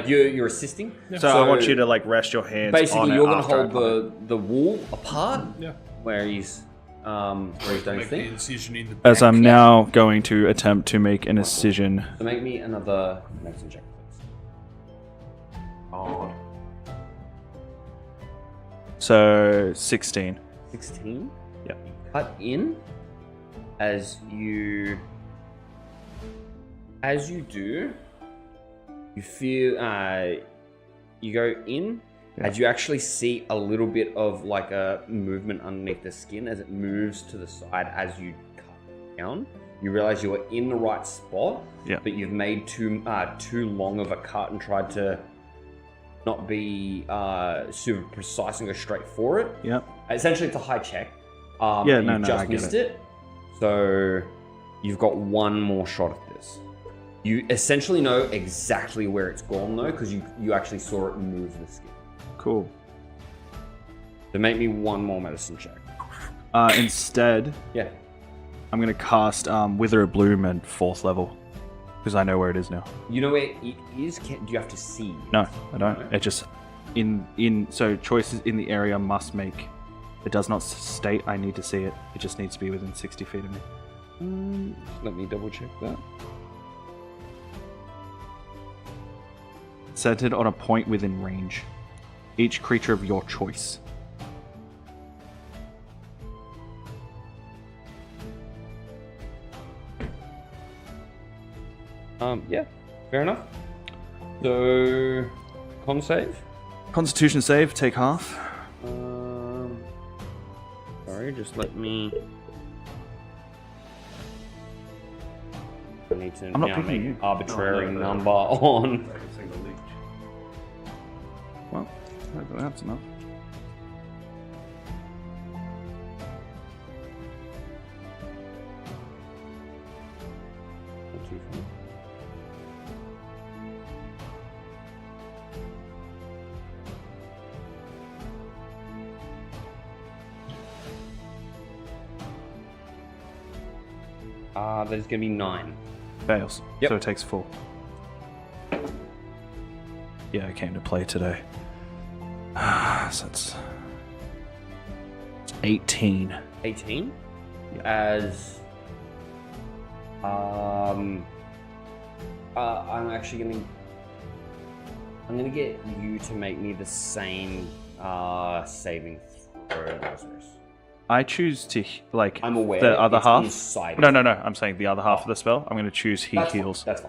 You're assisting. So I want you to rest your hands on Basically, it you're going to after I hold part it. the wool apart. Yeah. Where he's done his Make the thing. incision in the back. As I'm now going to attempt to make an incision. So make me another medicine check, please. Oh, So 16. 16. Yeah. You cut in as you do. You feel you go in. Yeah. As you actually see a little bit of a movement underneath the skin as it moves to the side as you cut down. You realize you are in the right spot, Yeah. but you've made too long of a cut and tried to not be super precise and go straight for it. Yep. Essentially, it's a high check. Yeah, and no, you've no, just I get missed it. So you've got one more shot at this. You essentially know exactly where it's gone though, because you actually saw it move the skin. Cool. So make me one more medicine check. Instead, Yeah. I'm going to cast Wither of Bloom at 4th level. Because I know where it is now. You know where it is? Do you have to see? No, I don't. It just... So choices in the area must make... It does not state I need to see it. It just needs to be within 60 feet of me. Let me double check that. Centered on a point within range. Each creature of your choice. Yeah, fair enough. So, con save. Constitution save, take half. Sorry, just let me. I need to I'm not now picking make you. arbitrary No, number on. like a single leech. Well, that's enough. That is going to be 9. Fails. Yep. So it takes 4. Yeah, I came to play today. So it's 18. 18. As I'm actually gonna get you to make me the same saving throw, Lazarus. I choose to I'm aware the other it's half. inside No, of no, no. I'm saying the other half of the spell. I'm going to choose he That's heals. Fine. That's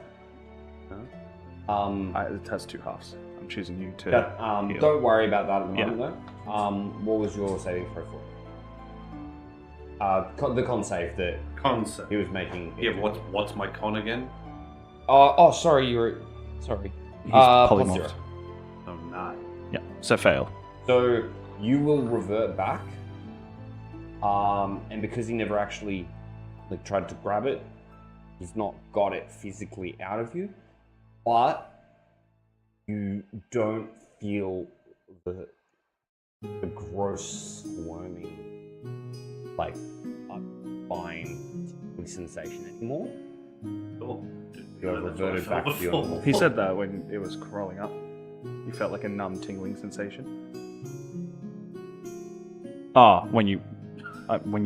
fine. It has 2 halves. I'm choosing you to. heal. Don't worry about that at the Yeah. moment, though. What was your saving throw for? The con save that Concept. he was making. Yeah, but what's my con again? Sorry, sorry. He's Plus polymorphed. 0. Oh, 9. Yeah. So fail. So you will revert back, and because he never actually tried to grab it, he's not got it physically out of you, but you don't feel the gross squirming, fine sensation anymore. Cool. You have reverted back to your normal. He said that when it was crawling up. You felt like a numb, tingling sensation. When you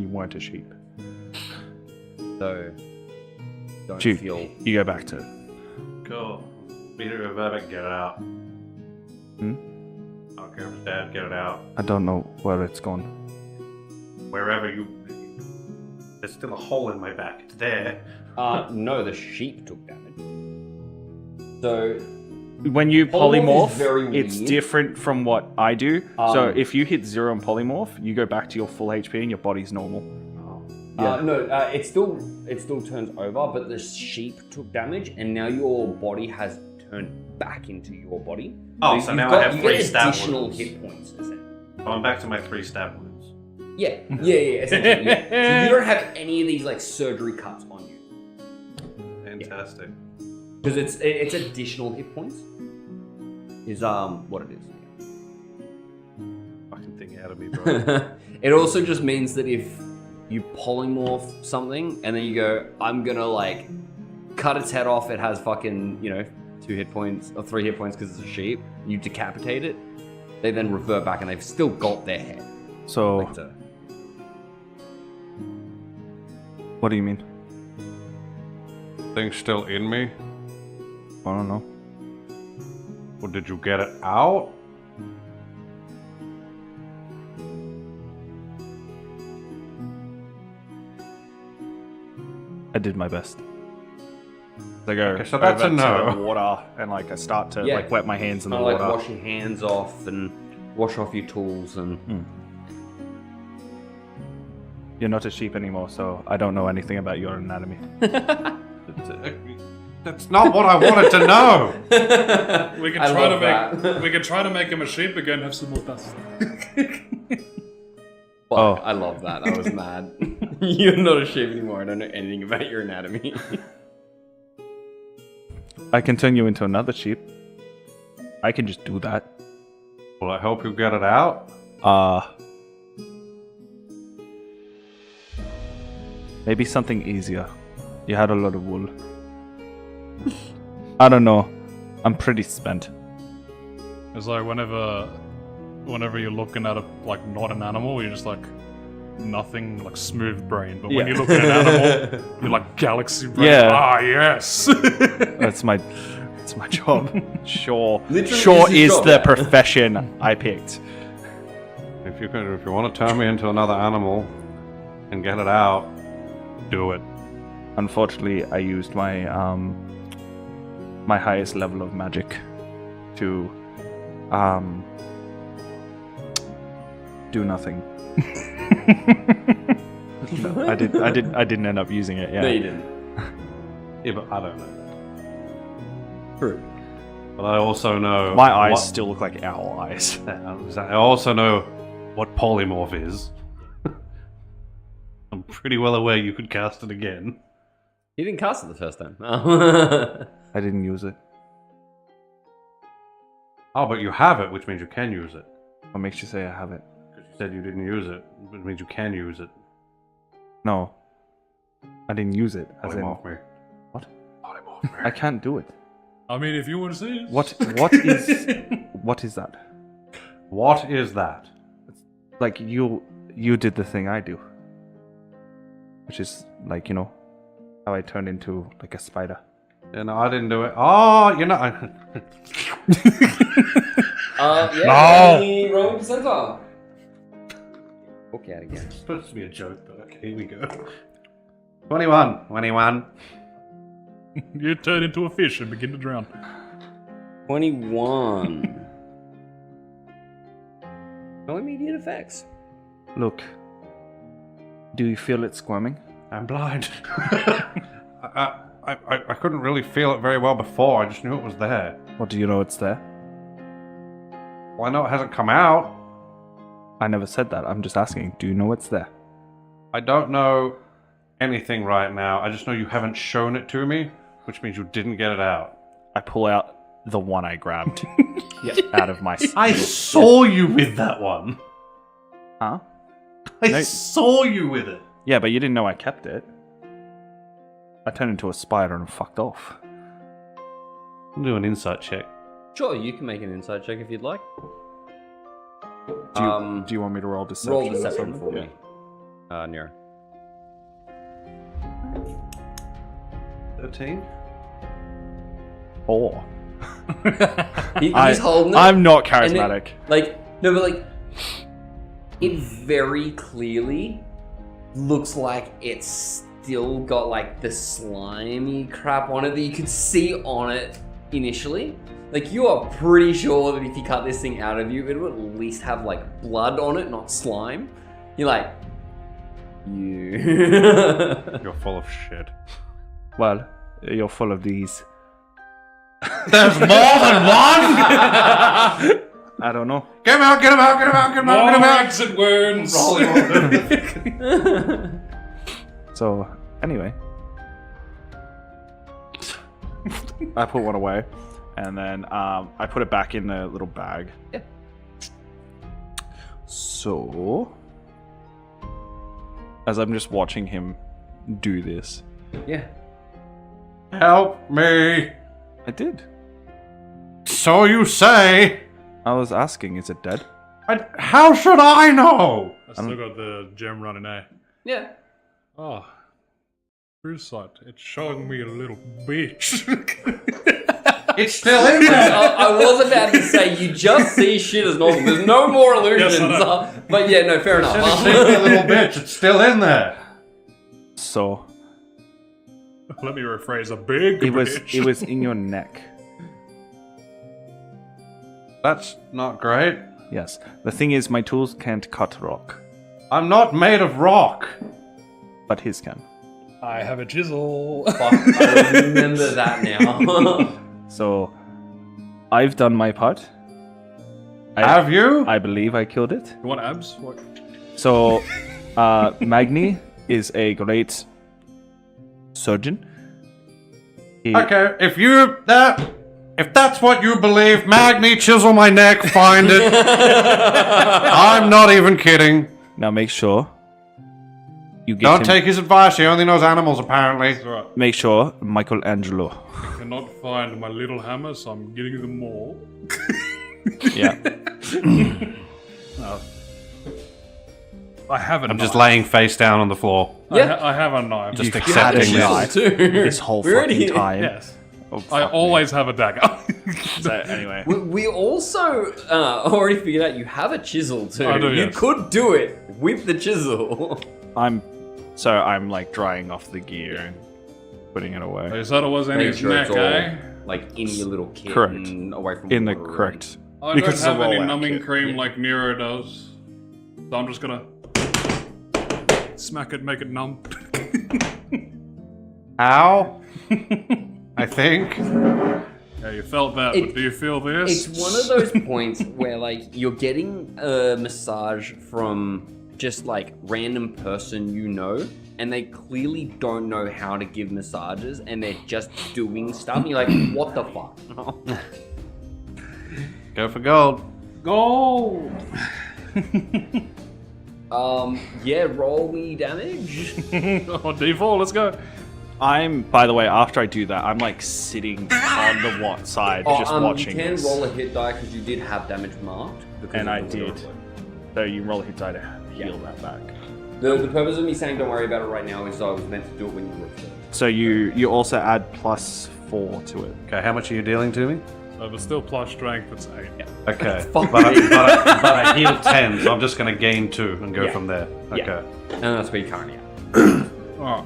weren't a sheep. So don't Jude, feel. you go back to. Cool. Immediate reverb it, get it out. Hmm? Okay, I'm dead, get it out. I don't know where it's gone. Wherever you... There's still a hole in my back. It's there. No, the sheep took damage. So When you Polymorph is polymorph, very it's weird. different from what I do. So Um, if you hit 0 on polymorph, you go back to your full HP and your body's normal. it still turns over, but the sheep took damage, and now your body has turned back into your body. Oh, so you've now I have you 3 get stab additional wounds. hit points. Essentially. So I'm back to my 3 stab wounds. Yeah, essentially. Yeah. So you don't have any of these like surgery cuts on you Fantastic. because it's additional hit points. Is what it is. Fucking thing out of me, bro. It also just means that if you polymorph something and then you go, I'm gonna like cut its head off, it has fucking, 2 hit points or 3 hit points because it's a sheep, you decapitate it, they then revert back and they've still got their head. So, Like so. what do you mean? Thing's still in me? I don't know. Or did you get it out? I did my best. I go Okay, so that's over a no. to the water and like I start to Yeah. like wet my hands in the Kind of water. like wash your hands off and wash off your tools and You're not a sheep anymore, so I don't know anything about your anatomy. That's not what I wanted to know! We can I try to love make that. we can try to make him a sheep again. Have some more dust. Fuck, Oh. I love that. I was mad. You're not a sheep anymore. I don't know anything about your anatomy. I can turn you into another sheep. I can just do that. Will I help you get it out? Maybe something easier. You had a lot of wool. I don't know. I'm pretty spent. It's like whenever you're looking at a like not an animal, you're just like nothing, like smooth brain. But when Yeah. you look at an animal, you're like galaxy brain. Yeah. Ah, yes. That's my job. Sure. Literally Sure is his is job, the yeah. profession I picked. If you want to turn me into another animal and get it out, do it. Unfortunately, I used my my highest level of magic to do nothing. No, I didn't end up using it. Yeah. No, you didn't. Yeah, but I don't know. True. But I also know... My eyes what- still look like owl eyes. I also know what polymorph is. I'm pretty well aware you could cast it again. You didn't cast it the first time. I didn't use it. Oh, but you have it, which means you can use it. What makes you say I have it? Because you said you didn't use it, which means you can use it. No. I didn't use it. As in, Polymorph me. what? Polymorph me. I can't do it. I mean, if you want to see it. What is that? What is that? Like you did the thing I do. Which is like, how I turned into like a spider. Yeah, no, I didn't do it. Oh, Yeah. No. Rolling percentile. Okay, out again. It's supposed to be a joke, but okay, here we go. 21. You turn into a fish and begin to drown. 21. No immediate effects. Look. Do you feel it squirming? I'm blind. I couldn't really feel it very well before. I just knew it was there. Or do you know it's there? Well, I know it hasn't come out. I never said that. I'm just asking. Do you know it's there? I don't know anything right now. I just know you haven't shown it to me, which means you didn't get it out. I pull out the one I grabbed out of my... I saw you with that one. Huh? I No. saw you with it. Yeah, but you didn't know I kept it. I turned into a spider and fucked off. I'll do an insight check. Sure, you can make an insight check if you'd like. Do you want me to roll deception? Roll or deception something? for me. Nero. 13? 4. He's holding it. I'm not and charismatic. it very clearly looks like it's still got like the slimy crap on it that you could see on it initially. Like, you are pretty sure that if you cut this thing out of you, it would at least have like blood on it, not slime. You're like, You're full of shit. Well, you're full of these. There's more than one! I don't know. Get him out, get him out, get him out, get him out, get him out! Exit wounds. So, anyway. I put one away, and then I put it back in the little bag. Yeah. So, as I'm just watching him do this, yeah. Help me! I did. So you say? I was asking, is it dead? How should I know? I still got the gem running, eh? Yeah. Oh. True sight. It's showing me a little bitch. It's still in there! I was about to say, you just see shit as normal. There's no more illusions. Yes, I know. But yeah, no, fair enough. Silly little bitch, it's still in there. So, Let me rephrase, a big it bitch. was in your neck. That's not great. Yes. The thing is, my tools can't cut rock, I'm not made of rock. but his can. I have a chisel. Fuck, I remember that now. So, I've done my part. Have you? I believe I killed it. You want abs? What? So, Magni is a great surgeon. Okay, if that's what you believe, Magni, chisel my neck, find it. I'm not even kidding. Now make sure you get Don't him. take his advice, he only knows animals apparently. It's alright. Make sure Michelangelo. I cannot find my little hammer, so I'm getting them all. Yeah. I have a I'm knife. just laying face down on the floor. Yeah. I have a knife. Just You've accepting had a this. knife Too. this whole We already- fucking time. Yes. Oh, I fuck me. always have a dagger. So, anyway. We also already figured out you have a chisel too. I do, You yes. could do it with the chisel. I'm like drying off the gear and putting it away. Is that it was in Make his sure neck, it's all eh? like in your little kit Correct. and away from In the water correct. I Because don't have it's a any rollout numbing kit. cream like Nero does. So I'm just gonna smack it, make it numb. Ow. I think. Yeah, you felt that, but do you feel this? It's one of those points where like you're getting a massage from just like random person you know, and they clearly don't know how to give massages, and they're just doing stuff. And you're like, what the fuck? Go for gold. Go! Yeah, roll me damage. Oh, D4, let's go. By the way, after I do that, I'm like sitting on the what side, just watching You can this. roll a hit die because you did have damage marked. because And of I the did. wheel. So you roll a hit die to heal that back. The purpose of me saying don't worry about it right now is I was meant to do it when you were first. So you also add +4 to it. Okay, how much are you dealing to me? So but still plus strength, it's 8. Yeah. Okay. Fuck but, me. but I healed 10, so I'm just going to gain 2 and go Yeah. from there. Okay. Yeah. And that's where you're currently at. Oh.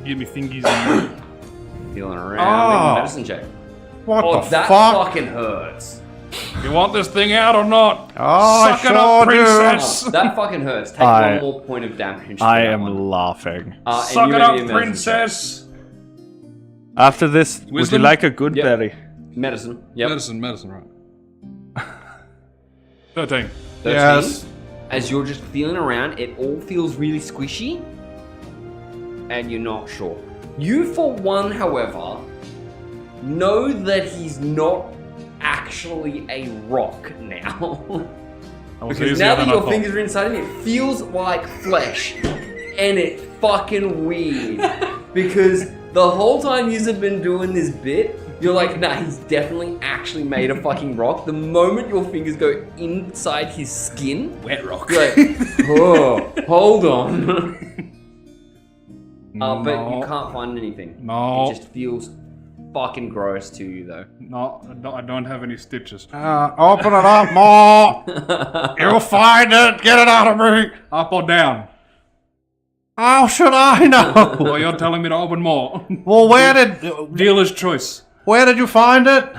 Give me thingies in Feeling around, Oh. make a medicine check. What Oh, the that fuck? fucking hurts. You want this thing out or not? Oh, Suck I it up, sure do. princess! That fucking hurts. Take I- one more point of damage. for I that am one. laughing. And Suck you it make up, me a medicine princess! After this, would you Wisdom? like a good Yep. berry? check. Medicine. Yep. Medicine, right. 13. 13. Yes. As you're just feeling around, it all feels really squishy, and you're not sure. You, for one, however, know that he's not actually a rock now. That was Because easier now that than I your thought. fingers are inside him, it feels like flesh. And it's fucking weird. Because the whole time you've been doing this bit, you're like, nah, he's definitely actually made of fucking rock. The moment your fingers go inside his skin, Wet rock. you're like, oh, hold on. But you No. can't find anything. No. It just feels fucking gross to you, though. No, I don't have any stitches. Open it up more. You'll find it. Get it out of me. Up or down? How should I know? Well, you're telling me to open more. Well, Dealer's choice. where did you find it?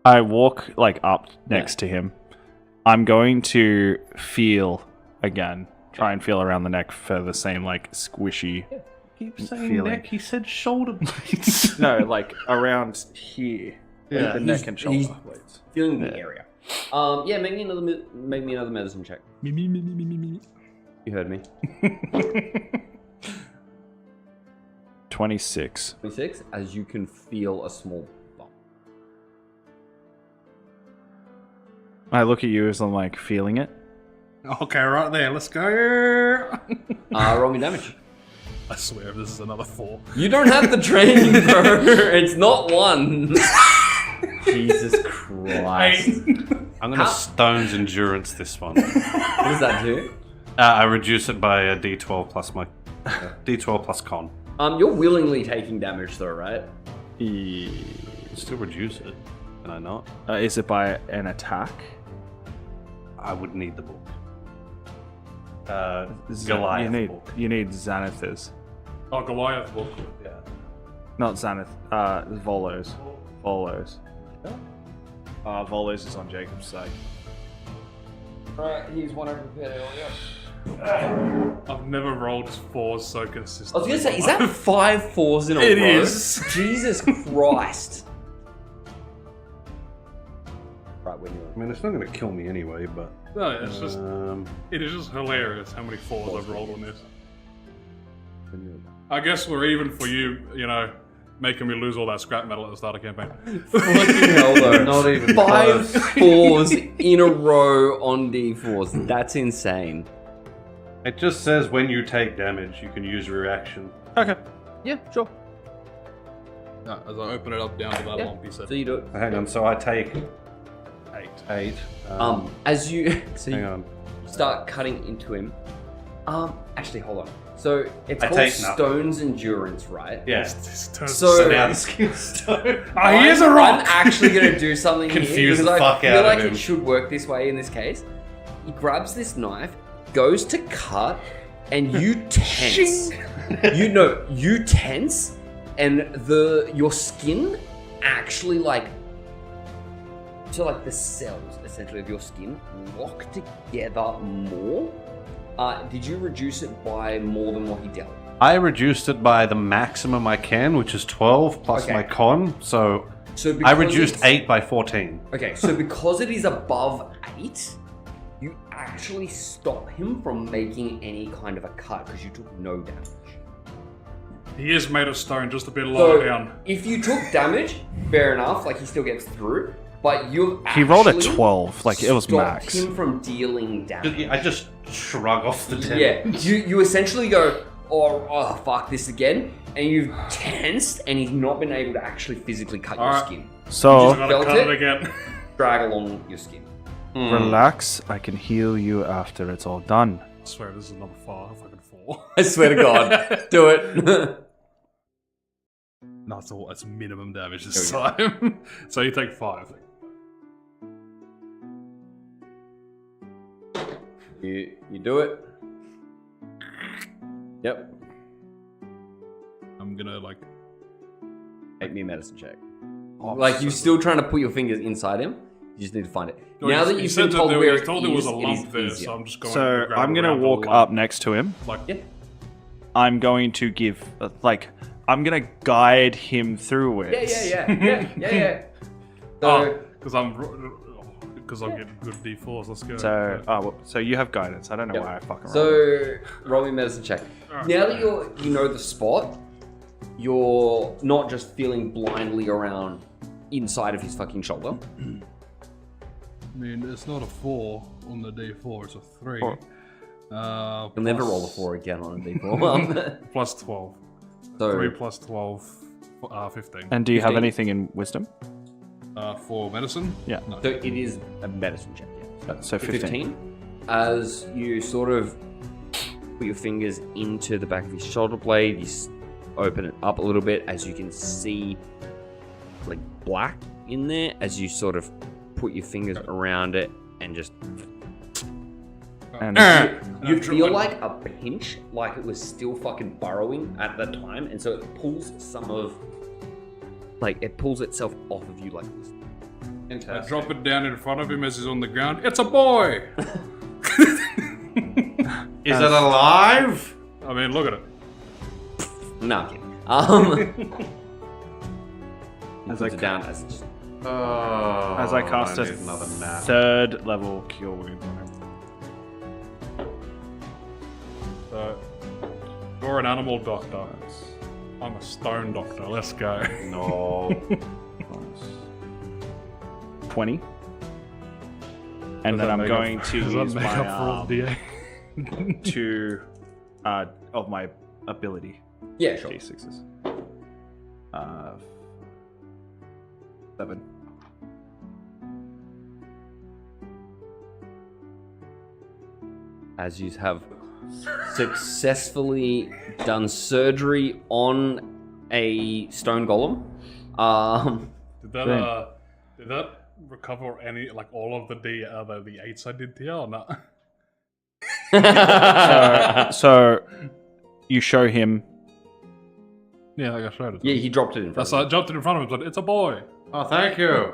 I walk like up next to him. I'm going to feel again. Try and feel around the neck for the same like squishy. Keep saying Feeling. neck. He said shoulder blades. No, like around here. Yeah, The neck and shoulder blades. Feeling the area. Yeah, make me another medicine check. Me. You heard me. 26. 26, as you can feel a small bump. I look at you as I'm like feeling it. Okay, right there. Let's go. Roll me damage. I swear, this is another 4. You don't have the training, bro. It's not 1. Jesus Christ. I'm gonna Stone's Endurance this one. What does that do? I reduce it by a D12 plus my D12 plus con. You're willingly taking damage though, right? Still reduce it. Can I not? Is it by an attack? I would need the book. Goliath book. You need Xanath's. Oh, Goliath book. Yeah. Not Xanath. Volos. Volos. Volos is on Jacob's side. Alright, he's one over prepared earlier. I've never rolled 4s so consistently. I was gonna say, is that 5 4s in a row? It is. Jesus Christ. Right, when I mean, it's not gonna kill me anyway, but No, it's just it is just hilarious how many 4s I've rolled on this. I guess we're even for you, making me lose all that scrap metal at the start of campaign. fucking hell though. Not even 5 4s in a row on D4s. That's insane. it just says when you take damage, you can use your reaction. Okay. Yeah, sure. As I open it up down to that Yeah. lumpy set. So you do it. Hang on, so I take 8. As you Hang on. start cutting into him. Actually, hold on. So it's I called take nothing. Stone's Endurance, right? Yeah. So Now this kid's stone. here's a rock! I'm actually going to do something here Confuse because the fuck I feel out like of him. it should work this way in this case. He grabs this knife, goes to cut, and you tense. You tense, and your skin actually so the cells essentially of your skin lock together more. Did you reduce it by more than what he dealt? I reduced it by the maximum I can, which is 12 plus Okay. my con. So So I because reduced it's- 8 by 14. Okay, so because it is above 8, you actually stop him from making any kind of a cut because you took no damage. He is made of stone, just a bit lower So down. if you took damage, fair enough, he still gets through. But you've He rolled a actually 12, it was stopped max. him from dealing damage. I just shrug off the 10. Yeah, you essentially go, oh, fuck this again, and you've tensed, and he's not been able to actually physically cut your Alright. skin. So, Just gotta felt cut it? it again. Drag along your skin. relax. I can heal you after it's all done. I swear this is another fucking 4. I swear to God, do it. No, it's minimum damage this time. So you take 5. You do it. Yep. I'm gonna Make me a medicine check. Oh, You're still trying to put your fingers inside him. You just need to find it. No, now he- that he you've said been that told there where was- it told there was a is, it lump is there, easier. so I'm just going. So, grab I'm gonna around the walk lump. up next to him. Yeah. I'm going to give, I'm gonna guide him through it. Yeah. Oh, So, because I'm getting good D4s. Let's go. So you have guidance. I don't know Yep. why I fucking rolled. so roll me a medicine check. Alright. Now that you know the spot, you're not just feeling blindly around inside of his fucking shoulder. I mean, it's not a 4 on the D4. It's a 3. Four. You'll never roll a 4 again on a d4. Plus 12. So 3 plus 12, 15. And do you have 15. anything in wisdom? For medicine? Yeah. No. So it is a medicine check, yeah. So 15. As you sort of put your fingers into the back of his shoulder blade, open it up a little bit as you can see like black in there as you sort of put your fingers around it and just And you feel like a pinch, like it was still fucking burrowing at the time, and so it pulls some of, like it pulls itself off of you like this. I drop it down in front of him as he's on the ground. It's a boy! Is it alive? I mean, look at it. No, I'm kidding. As Puts I it down as just, Oh, as I cast a need another nap. 3rd level cure wound on him. So, you're an animal doctor. I'm a stone doctor. Let's go. No. 20. And then I'm going to Does that use make my up for all DA? 2 of my ability. yeah, sure. D6s. 7. As you have successfully done surgery on a stone golem. Did that recover any, like all of the the 8s I did to you or not? So you show him. Yeah, like I showed it. Yeah, he dropped it in front So I of him. jumped in front of him and said, it's a boy. Oh, thank you.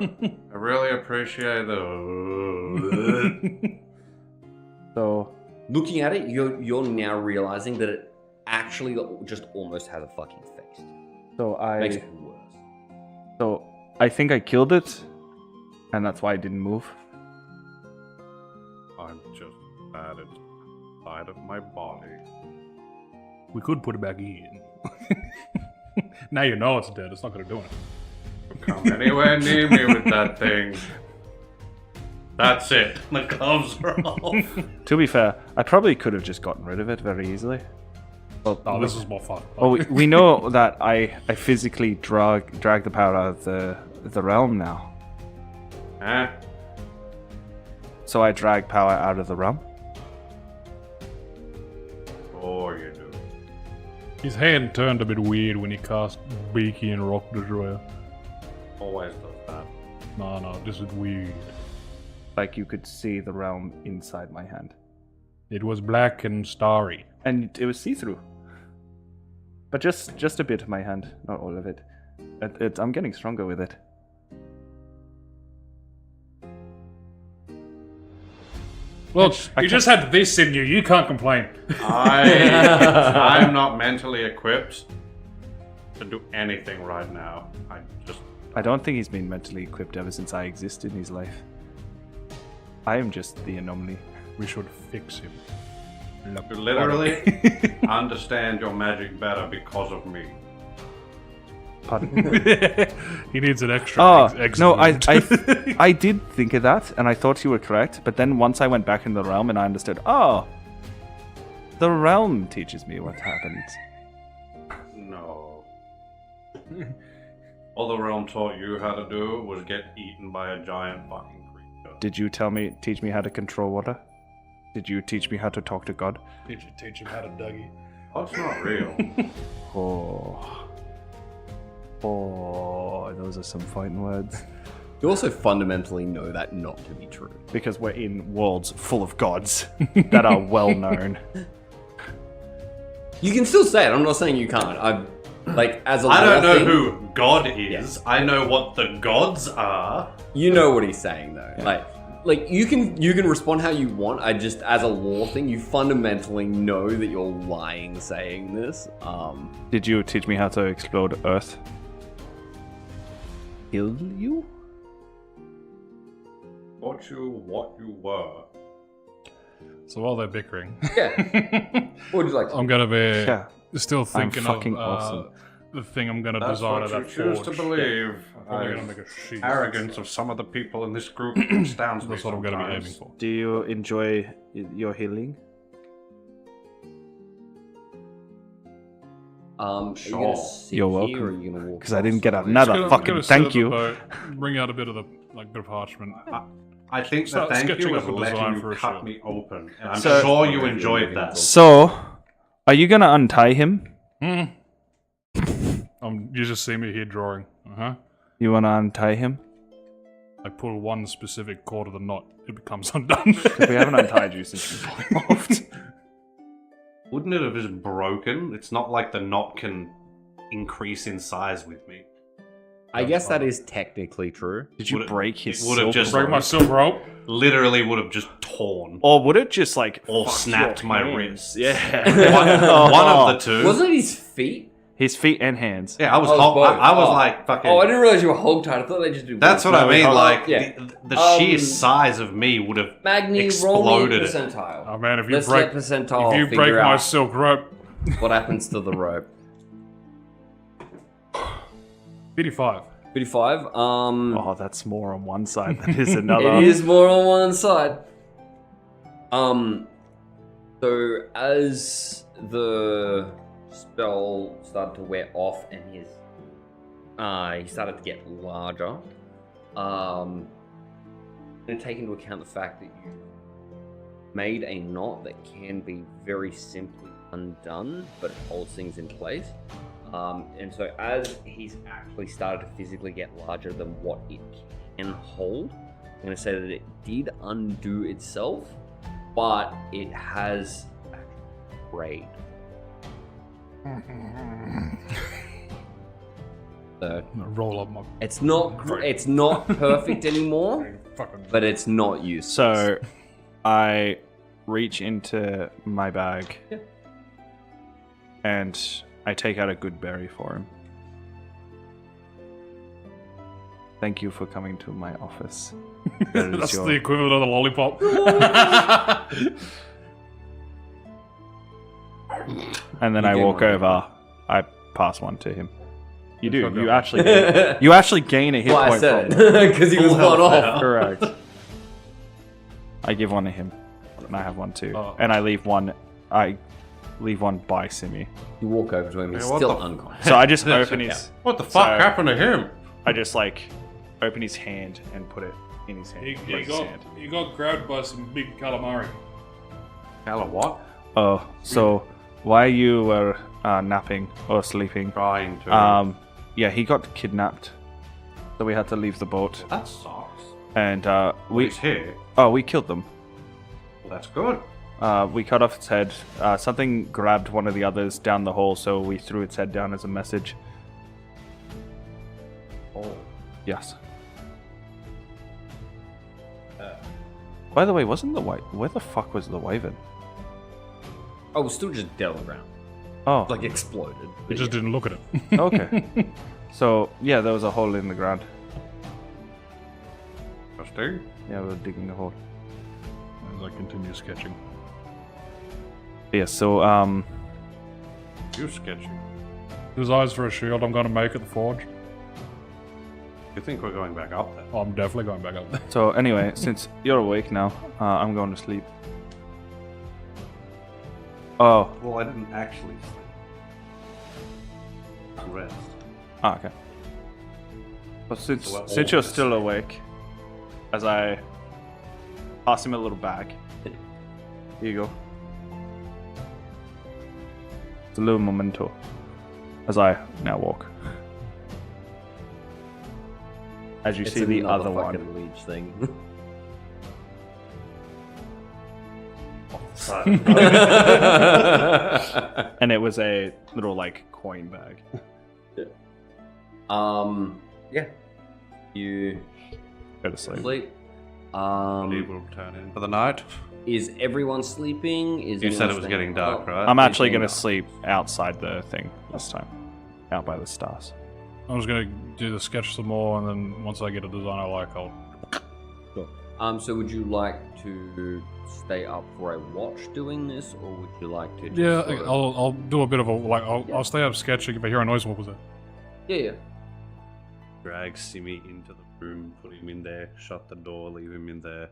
I really appreciate the. So Looking at it, you're now realizing that it actually just almost has a fucking face. Makes it worse. So I think I killed it, and that's why I didn't move. I'm just mad at the side of my body. We could put it back in. Now you know it's dead. It's not going to do anything. Come anywhere near me with that thing. That's it. The gloves are off. To be fair, I probably could have just gotten rid of it very easily. Well, Oh, this is more fun. well, we know that I physically drag the power out of the realm now. Eh? So I drag power out of the realm. Oh, you do. His hand turned a bit weird when he cast Beaky and Rock Destroyer. Always does that. No, this is weird. Like you could see the realm inside my hand. It was black and starry. And it was see-through. But just a bit of my hand, not all of it. I'm getting stronger with it. Look, you just had this in you. You can't complain. I'm not mentally equipped to do anything right now. I don't think he's been mentally equipped ever since I existed in his life. I am just the anomaly. We should fix him. You literally understand your magic better because of me. Pardon? He needs an extra. Oh, no, excellent. I did think of that, and I thought you were correct, but then once I went back in the realm and I understood, oh, the realm teaches me what happens. No. All the realm taught you how to do was get eaten by a giant fucking creature. Did you teach me how to control water? Did you teach me how to talk to God? Did you teach him how to Dougie? That's not real. Oh, those are some fighting words. You also fundamentally know that not to be true. Because we're in worlds full of gods that are well known. You can still say it. I'm not saying you can't. As a I don't know thing, who God is. Yeah. I know what the gods are. You know what he's saying though. Yeah. Like you can respond how you want. I just, as a lore thing, you fundamentally know that you're lying saying this. Did you teach me how to explode Earth? Kill you? Taught you what you were. So while they're bickering, Yeah. What would you like to I'm gonna be Yeah. still thinking fucking of awesome. the thing I'm gonna That's design what of you that choose forge. to believe. I'm probably gonna make a sheet. Arrogance of some of the people in this group astounds me That's what I'm gonna be sometimes. aiming for. Do you enjoy your healing? Are you Sure. gonna sit You're here welcome. or are you gonna walk Because I didn't get across? another Gonna fucking sit thank at the you. boat, bring out a bit of the bit of parchment. I think the Start thank sketching you was up a letting design you for a cut shield. me open. And I'm So- sure you enjoyed that. So, are you gonna untie him? Hmm. You just see me here drawing. You want to untie him? I pull one specific cord of the knot, it becomes undone. We haven't untied you since you evolved. Wouldn't it have just broken? It's not like the knot can increase in size with me. I guess that is technically true. Did you Would it- break his it would have silk just- Break my silk rope. Literally would have just torn Or would it just like or fuck snapped your my hands? wrists. Yeah. One of the two. Wasn't it his feet? His feet and hands. Yeah, I was. Oh, both. I was Oh. like fucking. Oh, I didn't realize you were hog-tied. I thought they just do. That's one. what I mean. Like yeah. the sheer size of me would have Magni, roll me a exploded it. percentile. Oh man, if you Let's break get percentile. if you figure break my out silk rope, what happens to the rope. 55. 55. Oh, that's more on one side than is another. It is more on one side. So as the spell started to wear off and he started to get larger, and take into account the fact that you made a knot that can be very simply undone, but it holds things in place. And so as he's actually started to physically get larger than what it can hold, I'm going to say that it did undo itself, but it has actually frayed. So Roll up my it's not perfect anymore, fucking. but it's not useless. So I reach into my bag and I take out a good berry for him. Thank you for coming to my office. That is That's your- the equivalent of the lollipop. And then You I gain walk one. over. I pass one to him. You do. Okay. You actually gain, you actually gain a hit Well, I point said from it. it because he was Full one health off. now. Correct. I give one to him. And I have one too. Oh. And I leave one by Simi. You walk over to him. He's Hey, what still the- unconscious. So I just open his What the fuck So- happened to him? I just like open his hand and put it in his hand. Press his hand. He got grabbed by some big calamari. Hella what? Oh, so while you were napping or sleeping, Trying to. yeah, he got kidnapped. So we had to leave the boat. That sucks. And He's here. we killed them. Well, that's good. We cut off its head. Something grabbed one of the others down the hole, so we threw its head down as a message. Oh. Yes. By the way, wasn't the where the fuck was the wyvern? Oh, it was still just dead on the ground. Oh, Like exploded. He But just yeah. didn't look at it. okay. So yeah, there was a hole in the ground. Interesting. Yeah, we were digging a hole. As I continue sketching. Yeah. So You sketchy. His eyes for a shield I'm going to make at the forge. You think we're going back up there? Oh, I'm definitely going back up there. So anyway, since you're awake now, I'm going to sleep. Oh, Well, I didn't actually sleep. Rest. okay. But So we're all since you're gonna still sleep. awake, as I pass him a little bag, here you go. It's a little memento. As I now walk. As you It's see the another other one. fucking leech thing. And it was a little like coin bag. Yeah. You Go to sleep. sleep. Believe we'll turn in for the night. Is everyone sleeping? Is You said anyone it was staying getting dark, up? right? I'm actually Sleeping going to dark. sleep outside the thing this time. Out by the stars. I'm just going to do the sketch some more, and then once I get a design I like, I'll... So would you like to stay up for a watch doing this, or would you like to just Yeah, sort of- I'll do a bit of a... Yeah. I'll stay up sketching. If I hear a noise, what was that? Yeah. Drag Simi into the room, put him in there, shut the door, leave him in there.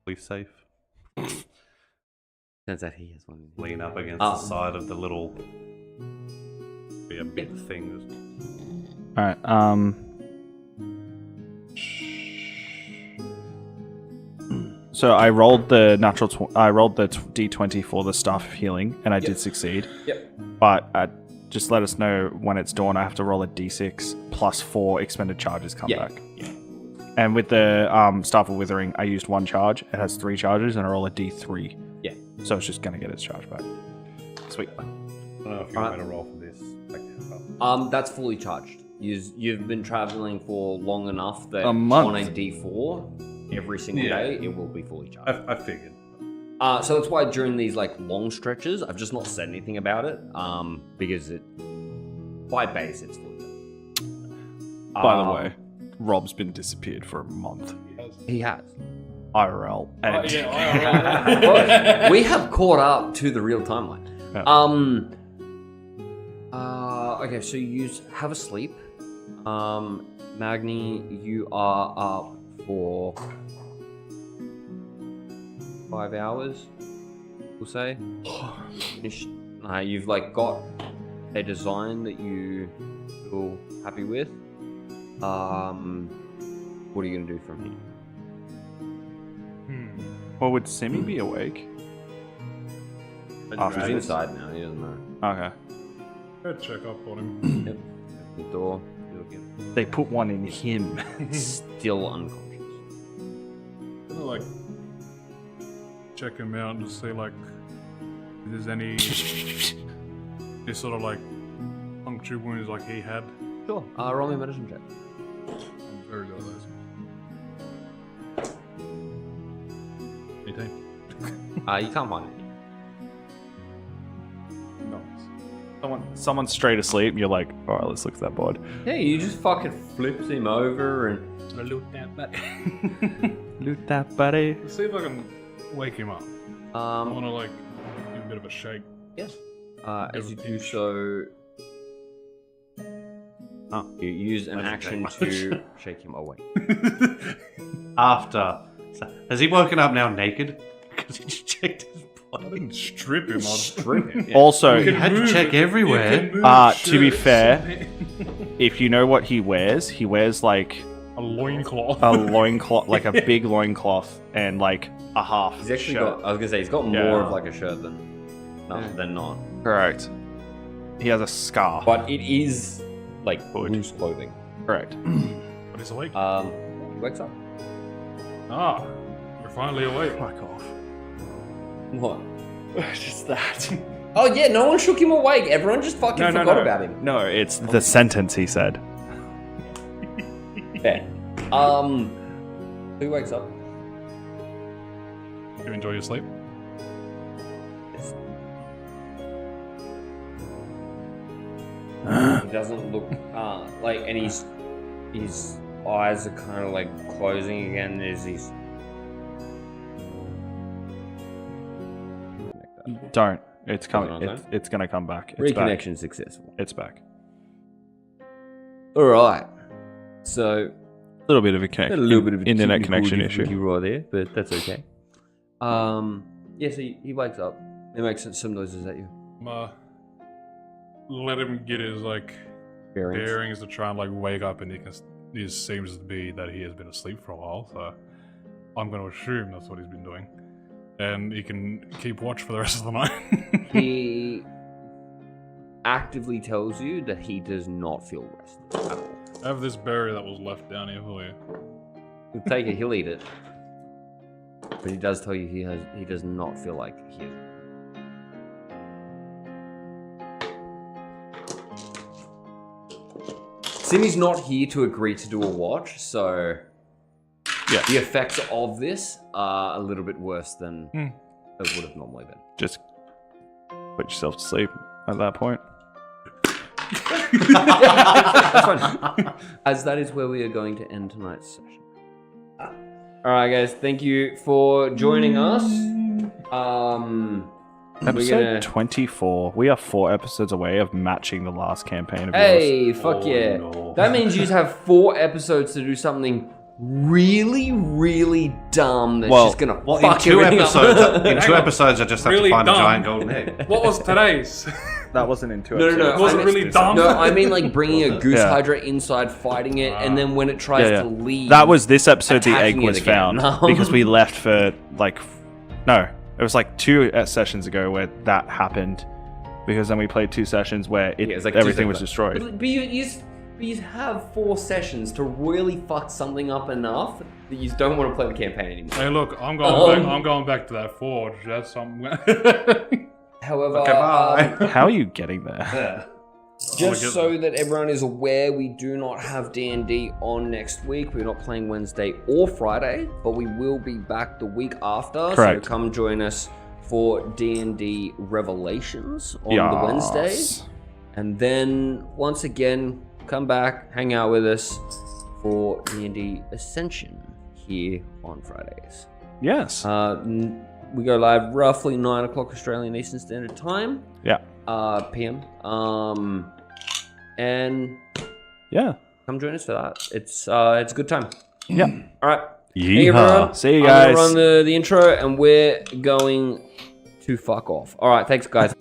Be safe. Turns out he has one. in Lean up against Oh. the side of the little. Be a big thing. Alright, So I rolled the I rolled the D20 for the staff of healing, and I did succeed. Yep. But just let us know when it's dawn. I have to roll a d6 plus 4 expended charges come Yeah. back. And with the Staff of Withering, I used 1 charge. It has 3 charges, and I roll a d3. Yeah. So it's just going to get its charge back. Sweet. I don't know if you want me to roll for this. That's fully charged. You've been traveling for long enough that A month. on a D4 every single Yeah. day it will be fully charged. I figured. So that's why during these like long stretches, I've just not said anything about it. Because it by base it's fully charged. By the way, Rob's been disappeared for a month. He has. IRL. And Well, we have caught up to the real timeline. Yeah. Okay, so you have a sleep. Magni, you are up for 5 hours, we'll say. You've like got a design that you feel happy with. What are you gonna do from here? Well, would Simi be awake? After He's this? inside now. He doesn't know. Okay. Go check up on him. Yep. The door. You again. They put one in him. Still unconscious. Gonna like check him out and just see like if there's any sort of like puncture wounds like he had. Sure. Roll me a medicine check. I'm very good at those. 18. You can't find it. Someone's straight asleep, and you're like, all right, let's look at that bod. Yeah, you just fucking flips him over and. Gonna loot that back. Loot that, buddy. Let's see if I can wake him up. I wanna like give him a bit of a shake. Yes. As you do so, you use an action to shake him awake. After. Has he woken up now naked? Because he just checked his I body. didn't strip him. Strip him. Also, You had to check everywhere. to be fair, if you know what he wears like a loincloth. a loincloth, like a big loincloth, and like a half. He's actually shirt. got. I was gonna say he's got Yeah. more of like a shirt than not. Correct. He has a scarf. But it is like Hood. loose clothing. Correct. But he's awake. He wakes up. Ah, we're finally awake. Fuck off. What? Just that. Oh yeah, no one shook him awake. Everyone just fucking forgot about him. No, it's the sentence he said. Yeah. Who wakes up? Do you enjoy your sleep? He doesn't look like, and his eyes are kind of like closing again as he's. Don't. It's coming. Okay. It's gonna come back. It's Reconnection successful. back. It's back. All right. So A little bit of a connection. a little bit of a internet technical connection difficulty issue. right there, but that's okay. Yeah. So he wakes up. He makes some noises at you. Let him get his like Bearings. bearings to try and like wake up, and he seems to be that he has been asleep for a while. So I'm going to assume that's what he's been doing, and he can keep watch for the rest of the night. He actively tells you that he does not feel rested at all. I have this berry that was left down here for you. He'll take it. He'll eat it. But he does tell you he does not feel like he is. Simi's not here to agree to do a watch, so Yeah. the effects of this are a little bit worse than it would have normally been. Just put yourself to sleep at that point. That's fine. As that is where we are going to end tonight's session. Alright guys, thank you for joining us. Episode 24. We are 4 episodes away of matching the last campaign of yours. Hey, fuck yeah. no. That means you have 4 episodes to do something really, really dumb that's just gonna Well, fuck in two everything episodes, up. I just have Really to find dumb. a giant golden egg. What was today's? That wasn't in 2 No, episodes. no, Was it I mean- really dumb? No, I mean like bringing a goose Yeah. hydra inside, fighting it, and then when it tries Yeah, to yeah. leave... That was this episode the egg attacking it was again. found because we left for like no, it was like 2 sessions ago where that happened because then we played 2 sessions where Yeah, it's like everything 2 was seconds. destroyed. But you have 4 sessions to really fuck something up enough that you don't want to play the campaign anymore. Hey, look, I'm going back to that forge. That's something. However, Okay, bye. How are you getting there? Yeah. just so that everyone is aware, we do not have D&D on next week. We're not playing Wednesday or Friday, but we will be back the week after. Correct. So come join us for D&D Revelations on the Wednesdays. And then, once again, come back, hang out with us for D&D Ascension here on Fridays. Yes. We go live roughly 9 o'clock Australian Eastern Standard Time. Yeah. PM. And Yeah. come join us for that. It's a good time. Yeah. All right. Hey, Yeehaw. everyone. See you I'm guys. gonna run the intro, and we're going to fuck off. All right. Thanks, guys.